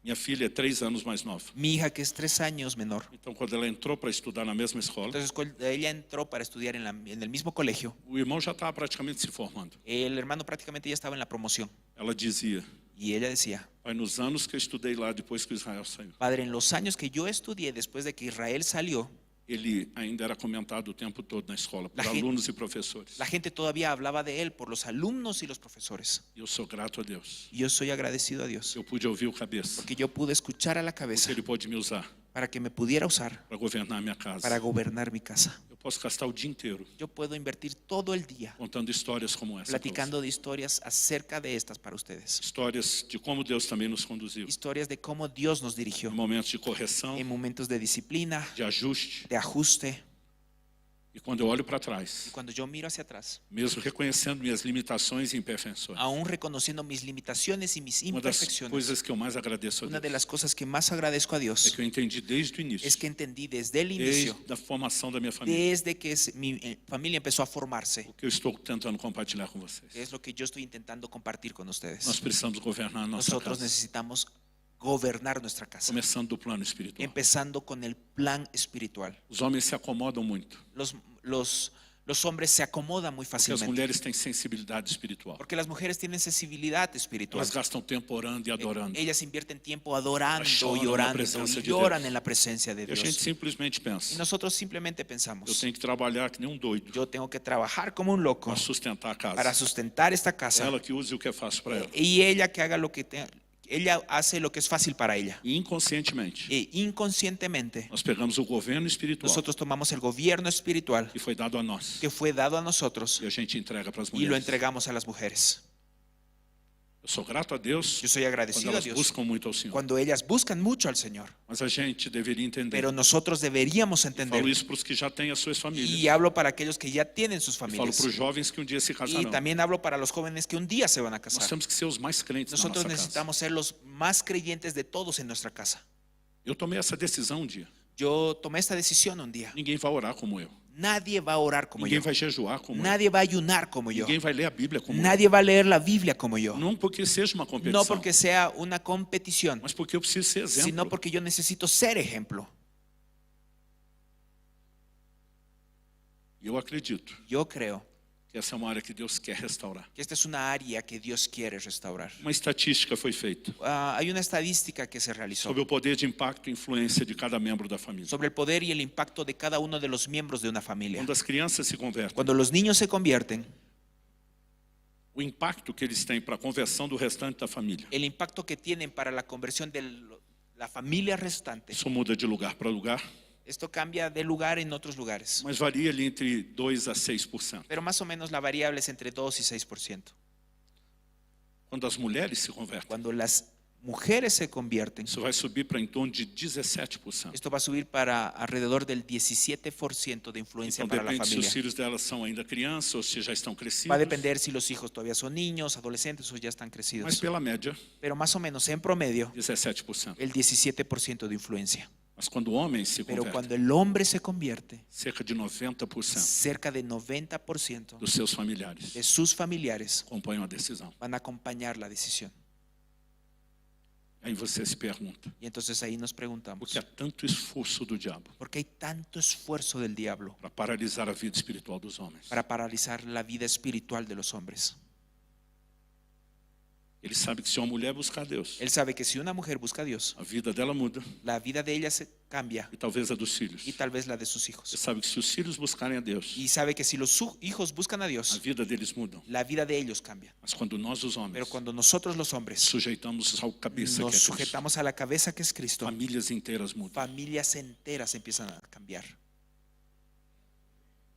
Minha filha é 3 anos mais nova. Mi hija, que es 3 años menor, Então, quando ela entrou para estudar na mesma escola, entonces cuando ella entró para estudiar en el mismo colegio, o irmão já estava praticamente se formando. el hermano prácticamente ya estaba en la promoción. Ela dizia: Y ella decía: pai, nos anos que eu estudei lá depois que Israel saiu, Padre, en los años que yo estudié después de que Israel salió, ele ainda era comentado o tempo todo na escola, por La gente- alunos e professores. la gente todavía hablaba de él por los alumnos y los profesores. E eu sou grato a Deus. Y yo soy agradecido a Dios Eu pude ouvir o cabeça, porque yo pude escuchar a la porque cabeza ele pôde me usar para que me pudiera usar para governar minha casa. para gobernar mi casa. Eu posso gastar o dia inteiro Yo puedo invertir todo el día contando histórias como essa. pra você. platicando de historias acerca de estas para ustedes. Histórias de como Deus também nos conduziu. Historias de cómo Dios nos dirigió Em momentos de correção, en momentos de disciplina, de ajuste. de ajuste. E quando eu olho para trás, Y cuando yo miro hacia atrás, mesmo reconhecendo minhas limitações e imperfeições, aún reconociendo mis limitaciones y mis uma das imperfecciones, coisas que eu mais agradeço a una de Deus las cosas que más agradezco a é Dios que eu entendi desde o início, es que entendí desde el inicio, desde a formação da minha família, desde que mi familia empezó a formarse, o que eu estou tentando compartilhar com vocês. que es lo que yo estoy intentando compartir con ustedes. Nós precisamos governar a nossa Nosotros casa, necesitamos gobernar nuestra casa, começando do plano espiritual. empezando con el plan espiritual. Os homens se acomodam muito, Los hombres se acomodan muy porque as fácilmente mulheres têm sensibilidade espiritual. porque las mujeres tienen sensibilidad espiritual. Elas gastam tempo orando e adorando. Ellas invierten tiempo adorando Choran y na orando presença y de lloran Deus. en la presencia de E a gente Dios. simplesmente Y pensa: nosotros simplemente eu pensamos: tenho que trabalhar que nem um doido yo tengo que trabajar como un loco para sustentar a para casa. sustentar esta casa, Ela que use o que é fácil para ela. y ella que haga lo que ella hace lo que es fácil para ella. E inconscientemente, E inconscientemente nós pegamos o governo espiritual nosotros tomamos el gobierno espiritual que foi dado a nós que fue dado a nosotros e a gente entrega para as y lo mulheres. entregamos a las mujeres. Eu sou grato a Deus Yo soy quando agradecido a elas Dios buscam muito ao Senhor. cuando ellas buscan mucho al Señor, Mas a gente deveria entender. pero nosotros deberíamos Falo entender, isso para os que já têm as suas famílias. y hablo para aquellos que ya tienen sus Falo familias, para os jovens que um dia se y casarão. también hablo para los jóvenes que un día se van a Nós casar. temos que ser os mais crentes na Nosotros nossa casa. necesitamos ser los más creyentes de todos en nuestra casa. Eu tomei essa decisão um dia. Yo tomé esta decisión un día. Ninguém vai orar como eu. Nadie va a orar como Ninguém yo. vai jejuar como eu. Nadie va a ayunar como yo. Ninguém vai ler a Bíblia como eu. Nadie va a leer la Biblia como yo. Não porque seja uma competição, No porque sea una competición, mas porque eu preciso ser exemplo. sino porque yo necesito ser ejemplo. E eu acredito Yo creo que essa é uma área que Deus quer restaurar. que esta es una área que Dios quiere restaurar. Uma estatística foi feita Hay una estadística que se realizó sobre o poder de impacto e influência de cada membro da família. sobre el poder y el impacto de cada uno de los miembros de una familia. Quando as crianças se convertem, Cuando los niños se convierten, o impacto que eles têm para a conversão do restante da família, el impacto que tienen para la conversión de la familia restante, isso muda de lugar para lugar, esto cambia de lugar en otros lugares, mas varia ali entre 2 a 6%. pero más o menos la variable es entre 2 y 6%. Quando as mulheres se convertem, Cuando las mujeres se convierten, isso vai subir para em torno de 17%. esto va a subir para alrededor del 17% de influencia Então para la depende se os familia. filhos delas são ainda crianças ou se já estão crescidos. Va a depender si los hijos todavía son niños, adolescentes o ya están Mas crecidos. pela média, Pero más o menos en promedio, 17%. el 17% de influencia. Mas quando o homem se Pero converte, cuando el hombre se convierte, cerca de 90% cerca de 90% dos seus familiares de sus familiares acompanham a decisão. van a acompañar la decisión. Aí você se pergunta, Y entonces ahí nos por preguntamos, que há tanto esforço do diabo ¿por qué hay tanto esfuerzo del diablo para paralisar a vida espiritual dos homens? para paralizar la vida espiritual de los hombres? Ele sabe que se uma mulher buscar Deus, Él sabe que si una mujer busca a Dios, a vida dela muda la vida de ella se cambia e talvez a dos filhos. y tal vez la de sus hijos. Ele sabe que se os filhos buscarem a Deus, Y sabe que si los hijos buscan a a Dios, vida deles muda. la vida de ellos cambia. Mas quando nós, os Pero homens, cuando nosotros los hombres sujeitamos ao cabeça nos que é Cristo, sujetamos a la cabeza que es Cristo, famílias inteiras mudam. familias enteras empiezan a cambiar.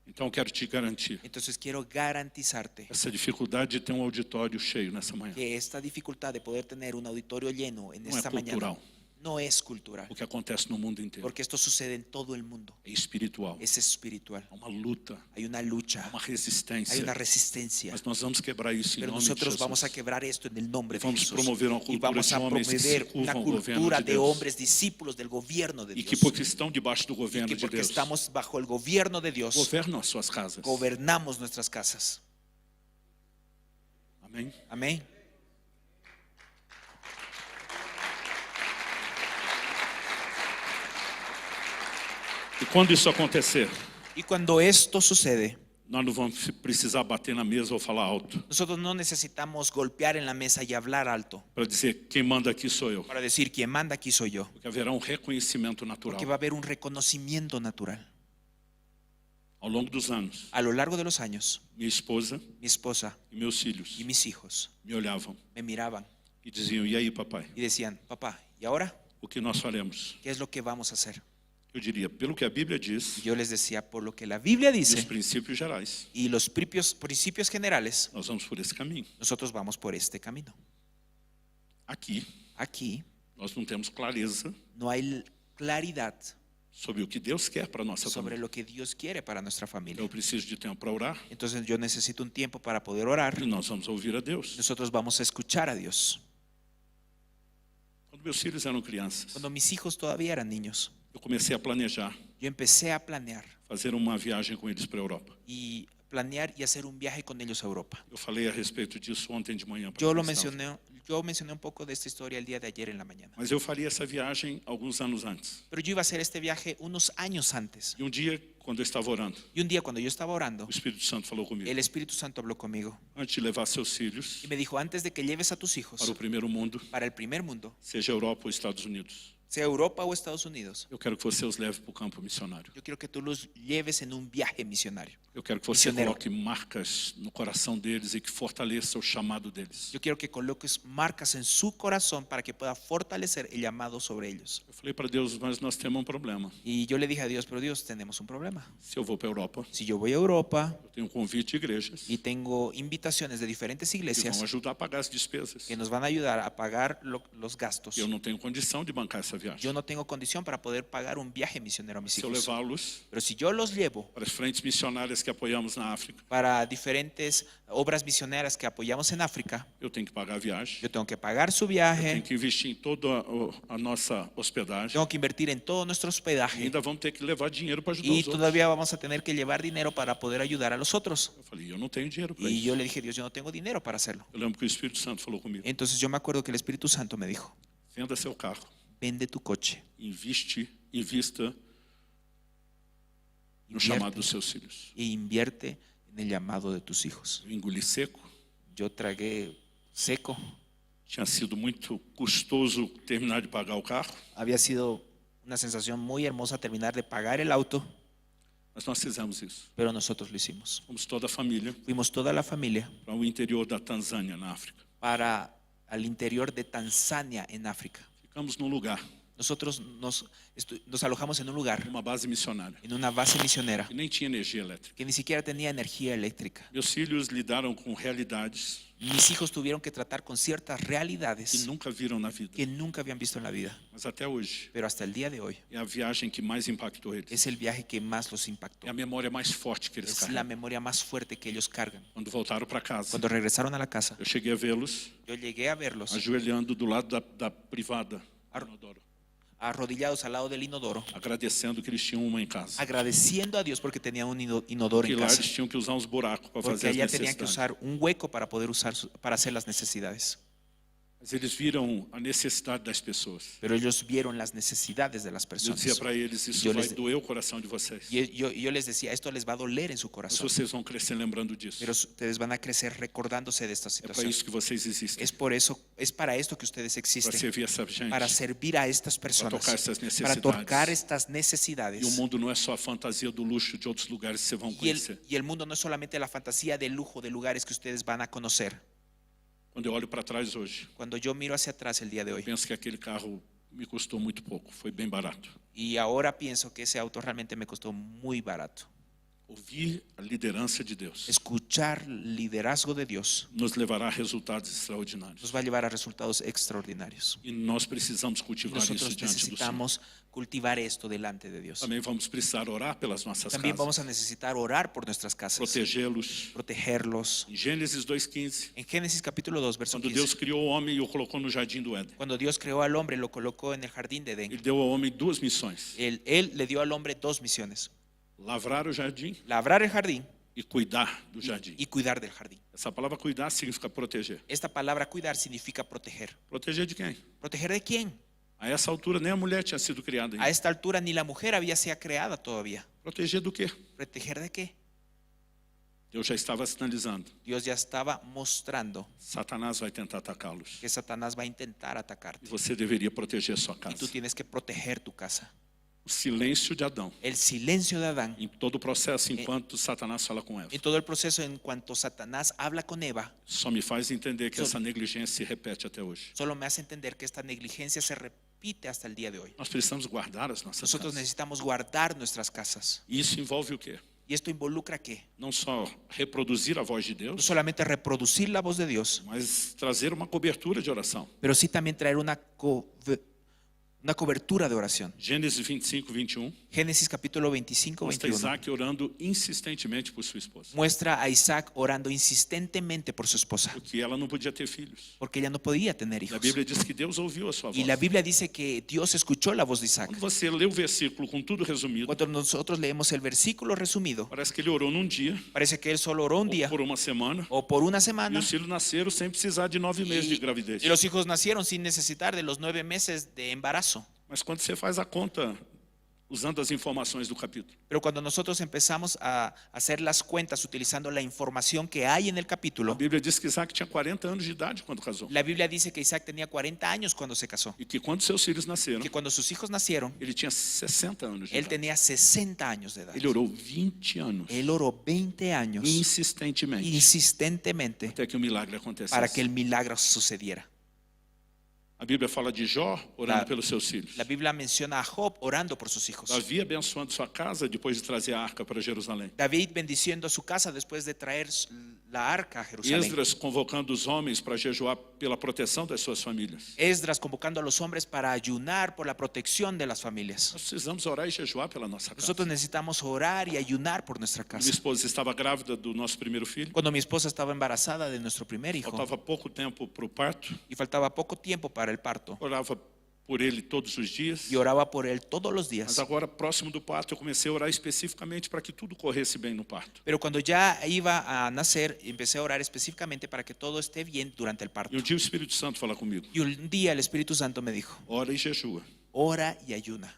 Então eu quero te garantir, Entonces quiero garantizarte essa dificuldade de ter um auditório cheio nessa manhã que esta dificultad de poder tener un auditorio lleno en não é esta mañana cultural. no es cultural, O que acontece no mundo inteiro porque esto sucede en todo el mundo, é espiritual. es espiritual. Há uma luta, Hay una há lucha, uma hay resistência. una resistencia, Mas nós vamos quebrar isso em pero nome de nosotros vamos a Jesus. quebrar esto en el nombre de Vamos Jesús promover uma y cultura vamos de a homens que se promover una curvam ao governo cultura de de Deus. hombres discípulos del gobierno de E que Dios, porque estão debaixo do y governo que de porque Deus, estamos bajo el gobierno de Dios governam as suas casas. gobernamos nuestras casas. Amém? Amén. E quando isso acontecer, Y cuando esto sucede, nós não vamos precisar bater na mesa ou falar alto nosotros no necesitamos golpear en la mesa y hablar alto para dizer quem manda aqui sou eu. para decir quien manda aquí soy yo, Porque haverá um reconhecimento natural. porque va a haber un reconocimiento natural. Ao longo dos anos, A lo largo de los años, minha esposa mi esposa e meus filhos y mis hijos me olhavam me miraban e diziam: e aí, papai, y decían, papá, ¿y ahora o que nós faremos? qué es lo que vamos a hacer? Eu diria, pelo que a Bíblia diz, Y yo les decía, por lo que la Biblia e os dice princípios gerais, y los principios generales, nós vamos por esse caminho. nosotros vamos por este camino. Aqui, Aquí nós não temos clareza no hay claridad sobre o que Deus quer para a nossa sobre família. lo que Dios quiere para nuestra familia. Eu preciso de tempo para orar Entonces yo necesito un tiempo para poder orar. e nós vamos ouvir a Deus. Nosotros vamos a escuchar a Dios. Quando meus filhos eram crianças, Cuando mis hijos todavía eran niños, eu comecei a planejar yo empecé a planear fazer uma viagem com eles para a Europa. y hacer un viaje con ellos a Europa. Eu falei a respeito disso ontem de manhã. para Yo quem estava. mencioné un poco de esta historia el día de ayer en la mañana. Mas eu faria essa viagem alguns anos antes. Pero yo iba a hacer este viaje unos años antes. E um dia, quando eu estava orando, Y un día cuando yo estaba orando, o Espírito Santo falou comigo: el Espíritu Santo habló conmigo antes de levar seus filhos y me dijo, antes de que lleves a tus para hijos o primeiro mundo, para el primer mundo, seja Europa ou Estados Unidos, sea Europa o Estados Unidos, eu quero que você os leve para o campo missionário. yo quiero que tú los lleves en un viaje misionario. Eu quero que você Missioneiro. coloque marcas no coração deles e que fortaleça o chamado deles. Yo quiero que coloques marcas en su corazón para que pueda fortalecer el llamado sobre ellos. Eu falei para Deus, mas nós temos um problema. Y yo le dije a Dios, pero Dios, tenemos un problema. Se eu vou para a Europa, Si yo voy a Europa eu tenho um convite de igrejas y tengo invitaciones de diferentes que iglesias vão ajudar a pagar as despesas. que nos van a ayudar a pagar los gastos, Eu não tenho condição de bancar essa viagem. yo no tengo condición para poder pagar un viaje misionero a mis Se eu hijos. levá-los Pero si yo los llevo para as frentes missionárias que apoiamos na África, para diferentes obras misioneras que apoyamos en África, eu tenho que pagar a viagem, yo tengo que pagar su tenho viaje, que investir em toda a nossa hospedagem, tengo que invertir en todo nuestro e hospedaje ainda vamos ter que levar dinheiro para ajudar y os outros. todavía vamos a tener que llevar dinero para poder ayudar a los otros. Eu falei, eu não tenho dinheiro para Y isso. yo le dije, Dios, yo no tengo dinero para hacerlo. Eu lembro que o Espírito Santo falou comigo: Entonces yo me acuerdo que el Espíritu Santo me dijo, venda seu carro, vende tu coche, invista no chamado dos seus filhos. e invierte en el llamado de tus hijos. Eu engoli seco. Yo tragué seco. Tinha sido muito custoso terminar de pagar o carro, Había sido una sensación muy hermosa terminar de pagar el auto, mas nós fizemos isso. pero nosotros lo hicimos. Fomos toda a família Fuimos toda la familia para o interior da Tanzânia, na África. para al interior de Tanzania, en África. Ficamos num lugar, Nosotros nos alojamos en un lugar, uma base missionária, en una base misionera, que nem tinha energia elétrica. que ni siquiera tenía energía eléctrica. Meus filhos lidaram com realidades Mis hijos tuvieron que tratar con ciertas que realidades nunca viram na vida. que nunca habían visto en la vida, Mas até hoje, pero hasta el día de hoy é a viagem que mais impactou eles. es el viaje que más los impactó. É a memória mais forte que eles Es la carregam. memoria más fuerte que ellos cargan. Quando voltaram para casa, Cuando regresaron a la casa, eu cheguei a vê-los yo llegué a verlos ajoelhando do lado da privada, do inodoro, arrodillados al lado del inodoro, agradecendo que eles tinham uma em casa. agradeciendo a Dios porque tenían un inodoro Porque en lá casa, eles tinham que usar uns buracos para porque fazer as allá tenían que necessidades. usar un hueco para poder para hacer las necesidades. Mas eles viram a necessidade das pessoas. Pero ellos vieron las necesidades de las Eu personas. dizia para eles, isso Eu vai les- doer o coração de vocês. Y yo les decía, esto les va a doler en su Mas corazón, vocês vão crescer lembrando disso. pero ustedes van a crecer recordándose de esta É para situación. isso que vocês existem. Es para esto que ustedes Para existen, servir essa gente. para servir a estas personas, tocar essas para necessidades. tocar estas E o necesidades. mundo não é só a fantasia do luxo de outros lugares que vocês vão conhecer. Y el mundo no es solamente la fantasía de lujo de lugares que ustedes van a conocer. Quando eu olho para trás hoje, Cuando yo miro hacia atrás el día de hoy, penso que aquele carro me custou muito pouco. Foi bem barato. y ahora pienso que ese auto realmente me costó muy barato. Ouvir a liderança de Deus Escuchar el liderazgo de Dios nos levará a resultados extraordinários. nos va a llevar a resultados extraordinarios. E nós precisamos Y cultivar isso nosotros diante do Senhor. necesitamos cultivar esto delante de Dios. Também vamos precisar orar pelas nossas También vamos casas, a necesitar orar por nuestras casas, protegê-los. protegerlos. Em Gênesis 2,15, En Génesis capítulo 2, verso quando 15, Deus criou o homem e o colocou no jardim do Éden, cuando Dios creó al hombre, lo colocó en el jardín de Edén. Ele deu ao homem duas missões: Él le dio al hombre dos misiones: lavrar o jardim labrar el jardín e cuidar do jardim. y cuidar del jardín. Essa palavra cuidar significa proteger. Esta palabra cuidar significa proteger. Proteger de quem? ¿Proteger de quién? A essa altura nem a mulher tinha sido criada A ainda. esta altura ni la mujer había sido creada todavía. Proteger do quê? ¿Proteger de qué? Deus já estava sinalizando: Dios ya estaba mostrando Satanás vai tentar atacá-los. que Satanás va a intentar E atacarte. você deveria proteger a sua Y casa. tú tienes que proteger tu casa. O silêncio de Adão El silencio de Adán, em todo o processo enquanto Satanás fala com Eva en todo el proceso en cuanto Satanás habla con Eva, só me faz entender que Só- essa negligência se repete até hoje. solo me hace entender que esta negligencia se repite hasta el día de hoy. Nós precisamos guardar as nossas Nosotros casas. necesitamos guardar nuestras casas. E isso envolve o quê? ¿Y esto involucra qué? Não só reproduzir a voz de No Deus, solamente reproducir la voz de Dios, mas trazer uma cobertura de oração. pero sí también traer una cobertura de oración. Gênesis 25, 21, Génesis capítulo 25, mostra 21. Isaac orando insistentemente por sua esposa, Muestra a Isaac orando insistentemente por su esposa, porque ela não podia ter filhos. porque ella no podía tener E a hijos. Bíblia diz que Deus ouviu a sua voz. Y la Biblia dice que Dios escuchó la voz de Isaac. Quando você lê o versículo com tudo resumido, Cuando nosotros leemos el versículo resumido, parece que ele orou num dia, parece que él solo oró un ou día por uma semana, o por una e semana os filhos nasceram sem precisar de 9 meses de gravidez. y los hijos nacieron sin necesitar de los 9 meses de embarazo. Mas quando você faz a conta, usando as informações do capítulo, Pero cuando nosotros empezamos a hacer las cuentas utilizando la información que hay en el a capítulo, Bíblia diz que Isaac tinha 40 anos de idade quando casou. la Biblia dice que Isaac tenía 40 años cuando se casó, E que quando seus filhos nasceram, que cuando sus hijos nacieron, ele tinha 60 anos de él idade. tenía 60 años de edad. Ele orou 20 anos, Él oró 20 años insistentemente, insistentemente até que o milagre acontecesse. para que el milagro sucediera. A Bíblia fala de Jó orando La- pelos seus filhos. La Biblia menciona a Job orando por sus hijos. Davi abençoando sua casa depois de trazer a arca para Jerusalém. David bendiciendo a su casa después de traer la arca a Jerusalén. Esdras convocando os homens para jejuar pela proteção das suas famílias. Esdras convocando a los hombres para ayunar por la protección de las familias. Nós precisamos orar e jejuar pela nossa casa. Nosotros necesitamos orar y ayunar por nuestra Minha casa. esposa estava grávida do nosso primeiro filho. Cuando mi esposa estaba embarazada de nuestro primer hijo Faltava pouco tempo para o parto. y faltaba poco tiempo para el parto, Orava por ele todos os dias. y oraba por él todos los Mas días. agora, próximo do parto, eu comecei a orar especificamente para que tudo corresse bem no parto. Pero cuando ya iba a nacer, empecé a orar específicamente para que todo esté bien durante el parto. E um dia o Espírito Santo fala comigo: Y un día el Espíritu Santo me dijo, ora e jejua, ora y ayuna,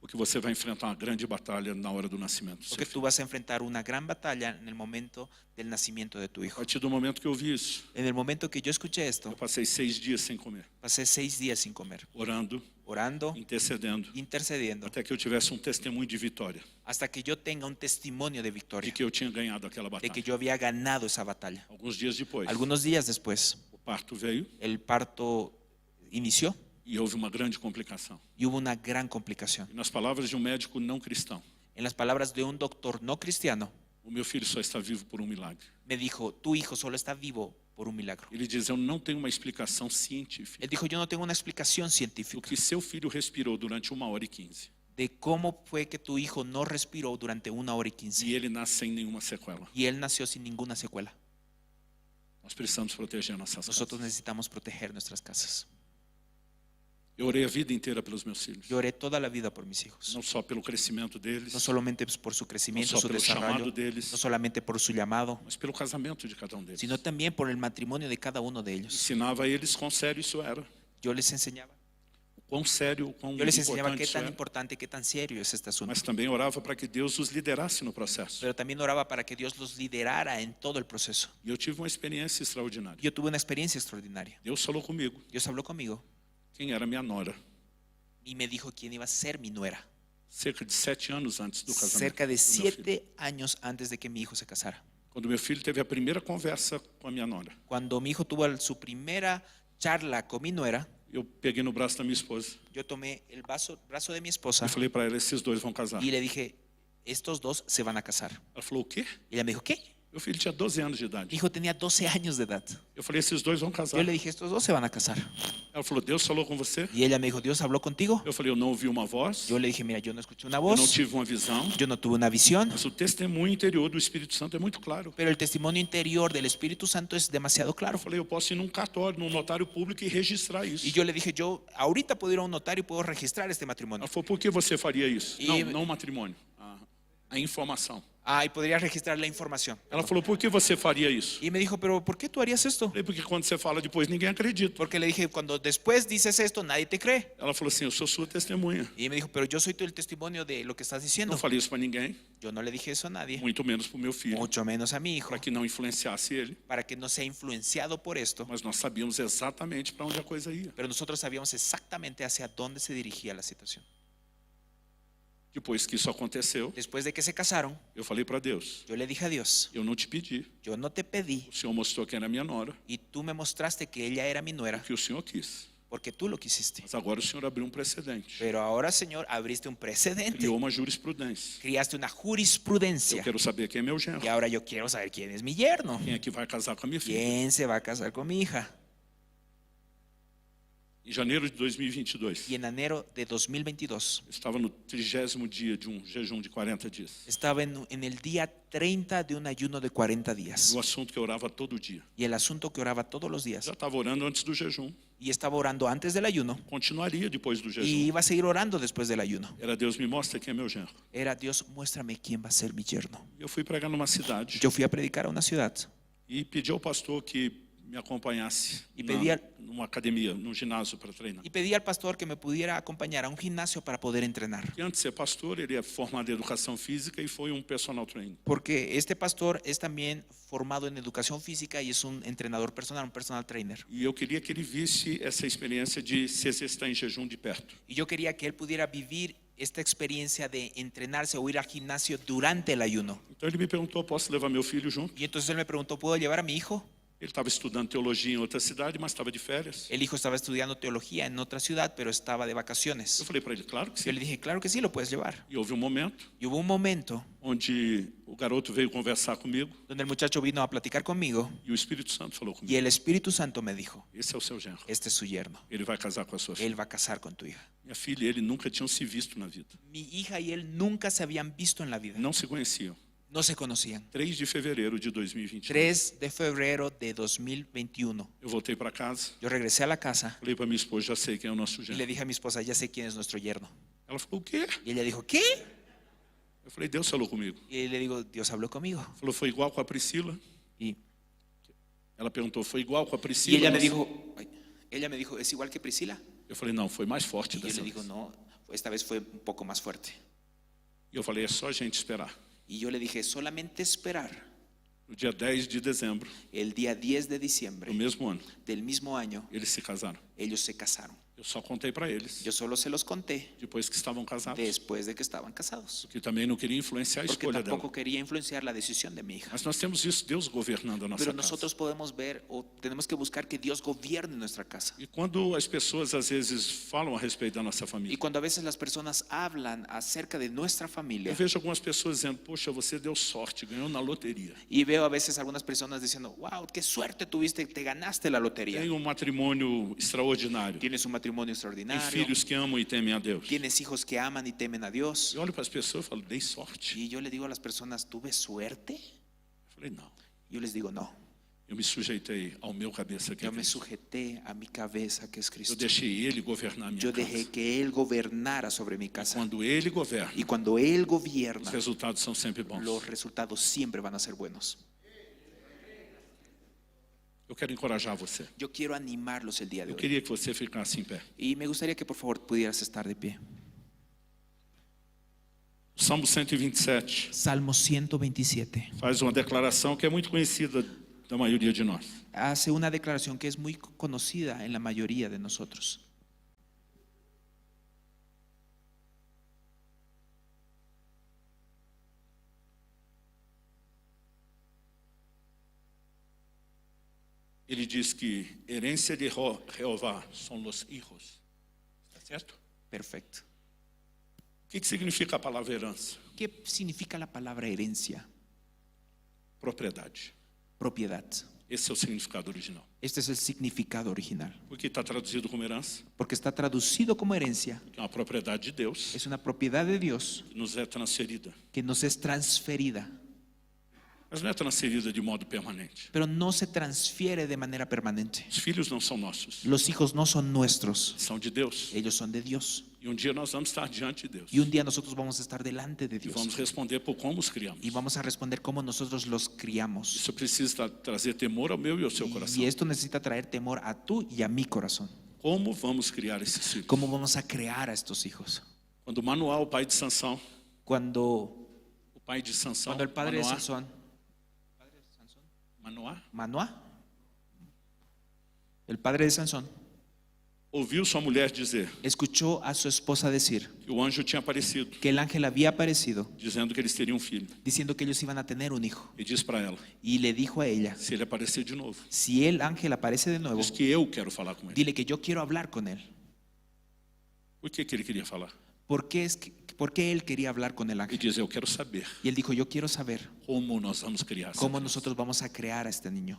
porque você vai enfrentar uma grande batalha na hora do nascimento do seu porque filho. tú vas a enfrentar una gran batalla en el momento del nacimiento de tu A hijo. partir do momento que eu vi isso, En el momento que yo escuché eu esto, passei 6 dias sem comer, pasé 6 días sin comer, orando, orando, intercedendo, intercediendo, até que eu tivesse um testemunho de vitória, hasta que yo tenga un testimonio de de victoria, que eu tinha ganhado aquela de que batalha. yo había ganado esa batalla. Alguns dias depois, Algunos días después, o parto veio el parto inició e houve uma grande complicação. y hubo una gran complicación. E nas palavras de um médico não cristão, En las palabras de un doctor no cristiano, o meu filho só está vivo por um milagre. me dijo, tu hijo solo está vivo por un milagro. Ele diz: eu não tenho uma explicação científica Él dijo, yo no tengo una explicación do científica que seu filho respirou durante 1h15 de cómo fue que tu hijo no respiró durante 1 hora y e 15 ele nasce sem nenhuma sequela. y él nació sin ninguna secuela. Nós precisamos proteger nossas Nosotros casas. necesitamos proteger nuestras casas. Eu orei a vida inteira pelos meus filhos, Yo oré toda la vida por mis hijos, não só pelo crescimento deles, no solamente por su crecimiento, No solo su pelo desarrollo, chamado deles. no solamente por su llamado, mas pelo casamento de cada um deles. sino también por el matrimonio de cada uno de ellos. Ensinava a eles quão sério isso era, Yo les enseñaba, o quão sério, o quão yo les enseñaba importante qué isso tan era. importante, qué tan serio es este asunto. Mas também orava para que Deus os liderasse no processo. Pero también oraba para que Dios los liderara en todo el proceso. E eu tive uma experiência extraordinária. Yo tuve una experiencia extraordinaria. Deus falou comigo Dios habló conmigo quem era minha nora, y me dijo quién iba a ser mi nuera, cerca de 7 anos antes do casamento. cerca de do meu filho. 7 años antes de que mi hijo se casara. Quando meu filho teve a primeira conversa com a minha nora, Cuando mi hijo tuvo su primera charla con mi nuera, eu peguei no braço da minha esposa yo tomé el brazo de mi esposa e falei para ela: esses dois vão casar. y le dije, estos dos se van a casar. Ela falou, o quê? Y ella me dijo, ¿qué? Meu filho tinha 12 anos de Mi idade. hijo tenía 12 años de edad. Eu falei, esses dois vão casar. Yo le dije, estos dos se van a casar. Ela falou, Deus falou com você? Y ella me dijo, ¿Dios habló contigo? Eu falei, eu não ouvi uma voz, Yo le dije, mira, yo no escuché una eu não voz, tive uma visão, yo no tuve una visión, mas o testemunho interior do Espírito Santo é muito claro. pero el testimonio interior del Espíritu Santo es demasiado Eu claro. falei, eu posso ir num cartório, num notário público e registrar isso. Y yo le dije, yo ahorita puedo ir a un notario y puedo registrar este matrimonio. Ela falou, por que você faria isso? E- Não o matrimônio, a informação. Ah, y podría registrar la información. Ela falou, por que você faria isso? Y me dijo, pero ¿por qué tú harías esto? Eu falei, porque quando você fala depois, ninguém acredita. Porque le dije, cuando después dices esto, nadie te cree. Ela falou assim, eu sou sua testemunha. Y me dijo, pero yo soy el testimonio de lo que estás diciendo. Não falei isso para ninguém, Yo no le dije eso a nadie, muito menos para o meu filho, mucho menos a mi hijo, para que não influenciasse ele. para que no sea influenciado por esto. Mas nós sabíamos exatamente para onde a coisa ia. Pero nosotros sabíamos exactamente hacia dónde se dirigía la situación. Depois que isso aconteceu, Después de que se casaron, eu falei para Deus, yo le dije a Dios, eu não te pedi. yo no te pedí O Senhor mostrou que era minha nora, y tú me mostraste que ella era mi nuera que o Senhor quis. porque tú lo quisiste. Mas agora o Senhor abriu um precedente, Pero ahora, Señor, abriste un precedente, criou uma jurisprudência. criaste una Eu jurisprudencia quero saber quem é meu genro, y ahora yo quiero saber quién es mi yerno, quem é que vai casar com a minha filha. quién se va a casar con mi hija. Em janeiro de 2022, Y en enero de 2022 eu estava no 30º dia de um jejum de 40 dias. estaba en el día 30 de un ayuno de 40 días O assunto que eu orava todo dia. y el asunto que oraba todos los días Já estava orando antes do jejum, y estaba orando antes del ayuno continuaria depois do y jejum. iba a seguir orando después del ayuno. Era Deus me mostra quem é meu genro. Era Dios, muéstrame quién va a ser mi yerno. Eu fui pregar numa cidade Yo fui a predicar a una ciudad e pedi ao pastor que me acompanhasse E pedia- numa academia, num ginásio para treinar. y pedí al pastor que me pudiera acompañar a un gimnasio para poder entrenar. Porque antes de ser pastor, ele é formado em educação física e foi um personal trainer. Porque este pastor es también formado en educación física y es un entrenador personal, un personal trainer. E eu queria que ele visse essa experiência de se exercitar em jejum de perto. Y yo quería que él pudiera vivir esta experiencia de entrenarse o ir al gimnasio durante el ayuno. Então ele me perguntou, posso levar meu filho junto? Y entonces él me preguntó, ¿puedo llevar a mi hijo? Ele estava estudando teologia em outra cidade, mas estava de férias. El hijo estaba estudiando teología en otra ciudad, pero estaba de vacaciones. Eu falei para ele, claro que Yo sim. le dije, claro que sí, lo puedes llevar. E houve um momento Y hubo un momento onde o garoto veio conversar comigo donde el muchacho vino a platicar conmigo e o Espírito Santo falou y comigo. el Espíritu Santo me dijo, Esse é o seu genro. este es su yerno, Ele vai casar com a sua filha. él va a casar con tu hija. Minha filha e ele nunca tinham se visto na vida. Mi hija y él nunca se habían visto en la vida, Não se conheciam. no se conocían. 3 de fevereiro de 2021. 3 de febrero de 2021, Eu voltei para casa, yo regresé a la casa falei para minha esposa, já sei quem é o nosso y genro. le dije a mi esposa, ya sé quién es nuestro yerno. Ela falou, o quê? Y ella dijo, ¿qué? Eu falei, Deus falou comigo. Y le digo, Dios habló conmigo. Falou, foi igual com a Priscila? Y Ela perguntou, foi igual com a Y Priscila? ella me dijo, ¿es igual que Priscila? Eu falei, não, foi mais forte Y yo dessa le vez. digo, no, esta vez fue un poco más fuerte. E eu falei, é só a gente esperar. Y yo le dije, solamente esperar. No dia 10 de dezembro El día 10 de do diciembre mesmo ano, del mismo año, eles se casaram. ellos se casaron. Eu só contei para eles, Yo solo se los conté depois que estavam casados, después de que estaban casados, porque também não queria influenciar a porque escolha tampoco dela. quería influenciar la decisión de mi hija. Mas nós temos isso, Deus governando a nossa Pero casa. nosotros podemos ver o tenemos que buscar que Dios gobierne nuestra casa. E quando as pessoas às vezes falam a respeito da nossa Y família, cuando a veces las personas hablan acerca de nuestra eu familia, vejo algumas pessoas dizendo, poxa, você deu sorte, ganhou na loteria. y veo a veces algunas personas diciendo, wow, qué suerte tuviste, te ganaste la lotería. Tem um matrimônio extraordinário. Tienes un matrimonio Tem extraordinario, filhos que amam e temem a Deus. tienes hijos que aman y temen a Dios. Eu olho para as pessoas e falo, dei sorte. Y yo le digo a las personas, ¿tuve suerte? Eu falei, não. Yo les digo, no. Eu me sujeitei ao meu cabeça que é Yo me Cristo. sujeté a mi cabeza, que es Eu Cristo. deixei Ele governar a minha Yo dejé casa. que Él gobernara sobre mi casa. Quando Ele governa, Y cuando Él os gobierna, resultados são sempre bons. los resultados siempre van a ser buenos. Eu quero encorajar você. Yo quiero animarlos el día de Eu hoy. queria que você ficasse em pé. Y me gustaría que por favor pudieras estar de pie. O Salmo 127 Salmo 127 faz uma declaração que é muito conhecida da maioria de nós. hace una declaración que es muy conocida en la mayoría de nosotros. Ele diz que herência de Jeová são os hijos. Está certo? Perfecto. que significa a palavra herança? ¿Qué significa la palabra herencia? Propriedade. Propiedad. Esse é o significado original. Este es el significado original. Por que está traduzido como herança? Porque está traducido como herencia. Que é uma propriedade de Deus Es una propiedad de Dios que nos é transferida. que nos es transferida, Mas não é transferida de modo permanente. pero no se transfiere de manera permanente. Os filhos não são nossos, Los hijos no son nuestros, são de Deus. ellos son de Dios. E um dia nós vamos estar diante de Deus. Y un día nosotros vamos a estar delante de E Dios vamos responder por como os criamos. y vamos a responder cómo nosotros los criamos. Isso precisa trazer temor ao meu e ao seu coração. Y esto necesita traer temor a tú y a mi corazón. Como vamos criar esses filhos? ¿Cómo vamos a crear a estos hijos? Quando Manoá, o pai de Sansão, Cuando Cuando el padre de Sansón, Manoá, el padre de Sansón, ouviu sua mulher dizer escuchó a su esposa decir que o anjo tinha aparecido, que el ángel había aparecido dizendo que eles teriam um filho. diciendo que ellos iban a tener un hijo. E diz para ela: Y le dijo a ella, se ele aparecer de novo, si el ángel aparece de nuevo, diz que eu quero falar com ele. dile que yo quiero hablar con él. Por que ele queria falar? ¿Por qué él quería hablar con el E ángel? diz: eu quero saber Y él dijo, yo quiero saber como nós vamos criar. cómo nosotros vamos a crear a este niño.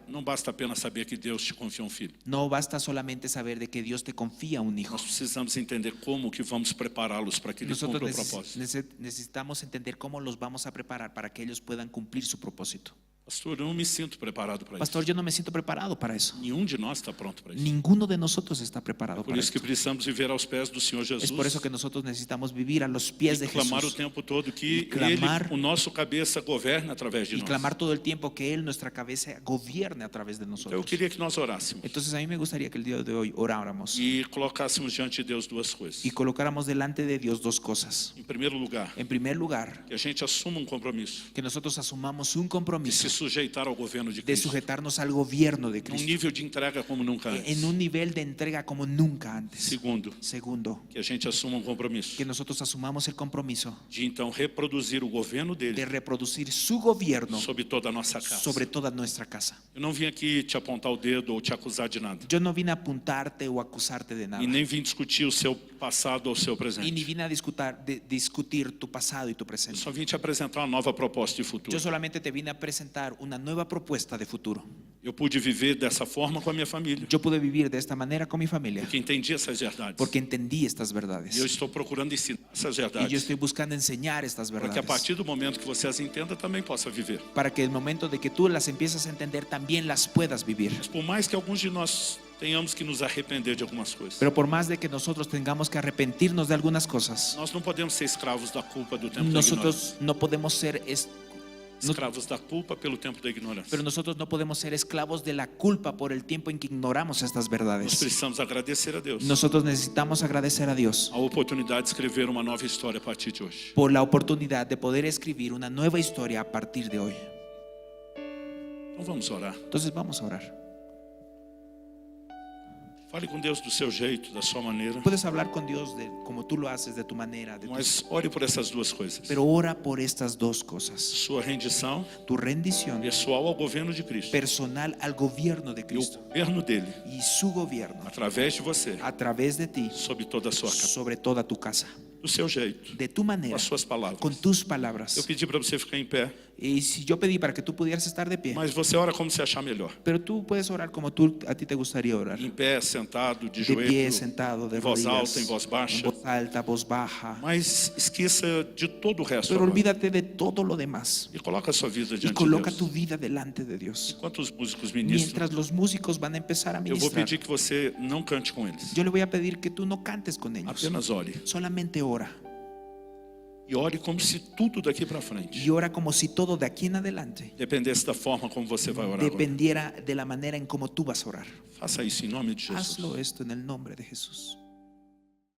Não basta apenas saber que Deus te confiou um filho. No basta solamente saber de que Dios te confía un hijo. Nós precisamos entender como que vamos prepará-los para que eles Nosotros cumpram o propósito. necesitamos entender cómo los vamos a preparar para que ellos puedan cumplir su propósito. Pastor, eu não me sinto preparado para isso. Pastor, yo no me siento preparado para eso. Nenhum de nós está pronto para isso. Ninguno de nosotros está preparado Por para isso que esto. precisamos viver aos pés do Senhor Jesus. Es por eso que nosotros necesitamos vivir a los pies de E clamar o Jesús tempo todo que E clamar- Ele, o nosso cabeça, governe através de y nós. clamar todo el tiempo que Él, nuestra cabeza, gobierne a través de Então, eu nosotros. queria que nós orássemos Entonces a mí me gustaría que el día de hoy oráramos e colocássemos diante de Deus duas coisas. y colocáramos delante de Dios dos cosas. Em primeiro lugar, En primer lugar, que a gente assuma um compromisso que nosotros asumamos un de compromiso se sujeitar ao governo de de Cristo. sujetarnos al gobierno de Num Cristo nível de entrega como nunca antes. en un nivel de entrega como nunca antes. Segundo, Segundo, que a gente assuma um compromisso que nosotros asumamos el compromiso de então reproduzir o governo de dele reproducir su gobierno sobre toda a nossa casa. sobre toda nuestra casa. Eu não vim aqui te apontar o dedo ou te acusar de nada. Yo no vine a apuntarte o acusarte de nada, E nem vim discutir o seu passado ou o seu y ni presente. vine a discutir tu pasado y tu Eu presente. só vim te apresentar uma nova proposta de Yo futuro. solamente te vine a presentar una nueva propuesta de futuro. Eu pude viver dessa forma com a minha família, Yo pude vivir de esta manera con mi familia porque entendi essas verdades. porque entendí estas E eu verdades. estou procurando ensinar essas Y yo verdades estoy buscando enseñar estas para que a verdades partir do momento que você as entenda também possa viver. para que el momento de que tú las empieces a entender también las puedas vivir. Mas por mais que alguns de nós tenhamos que nos arrepender de algumas coisas, Pero por más de que nosotros tengamos que arrepentirnos de algunas cosas, nós não podemos ser escravos da culpa do tempo da ignorância. nosotros no podemos ser Escravos da culpa pelo tempo da ignorância. pero nosotros no podemos ser esclavos de la culpa por el tiempo en que ignoramos estas Nós verdades. precisamos agradecer a Deus Nosotros necesitamos agradecer a Dios a oportunidade de escrever uma nova história a partir de hoje. por la oportunidad de poder escribir una nueva historia a partir de hoy. Então vamos orar. Entonces vamos a orar. Fale com Deus do seu jeito, da sua maneira. Puedes hablar con Dios como tú lo haces, de tu manera, Mas ore por essas duas coisas. pero ora por estas dos cosas. Sua rendição Tu rendición pessoal ao governo de Cristo. personal al gobierno de E o Cristo governo dele, y su gobierno através de você, a través de ti sobre toda a sua casa. sobre toda tu casa. Do seu jeito, De tu com manera, as suas palavras. con tus Eu palabras. pedi para você ficar em pé, Y si yo pedí para que tú pudieras estar de pie, mas você ora como você achar melhor. pero tú puedes orar como a ti te gustaría orar. Em pé, sentado, de De joelho, pie, sentado, de em voz rodillas, alta, em voz baixa. en voz alta, voz baja. Mas esqueça de todo o resto Pero agora. olvídate de todo lo demás E coloca a sua vida y diante de coloca Deus. tu vida delante de Dios. Enquanto os músicos ministram, Mientras los músicos van a empezar a eu vou ministrar, pedir que você não cante com eles. yo le voy a pedir que tú no cantes con ellos, Apenas ore. solamente ora. E ore como se tudo daqui para frente Y ora como si todo de aquí en adelante dependesse da forma como você vai orar agora. dependiera de la manera en cómo tú vas a orar. Faça isso em nome de Jesus. Hazlo esto en el nombre de Jesús.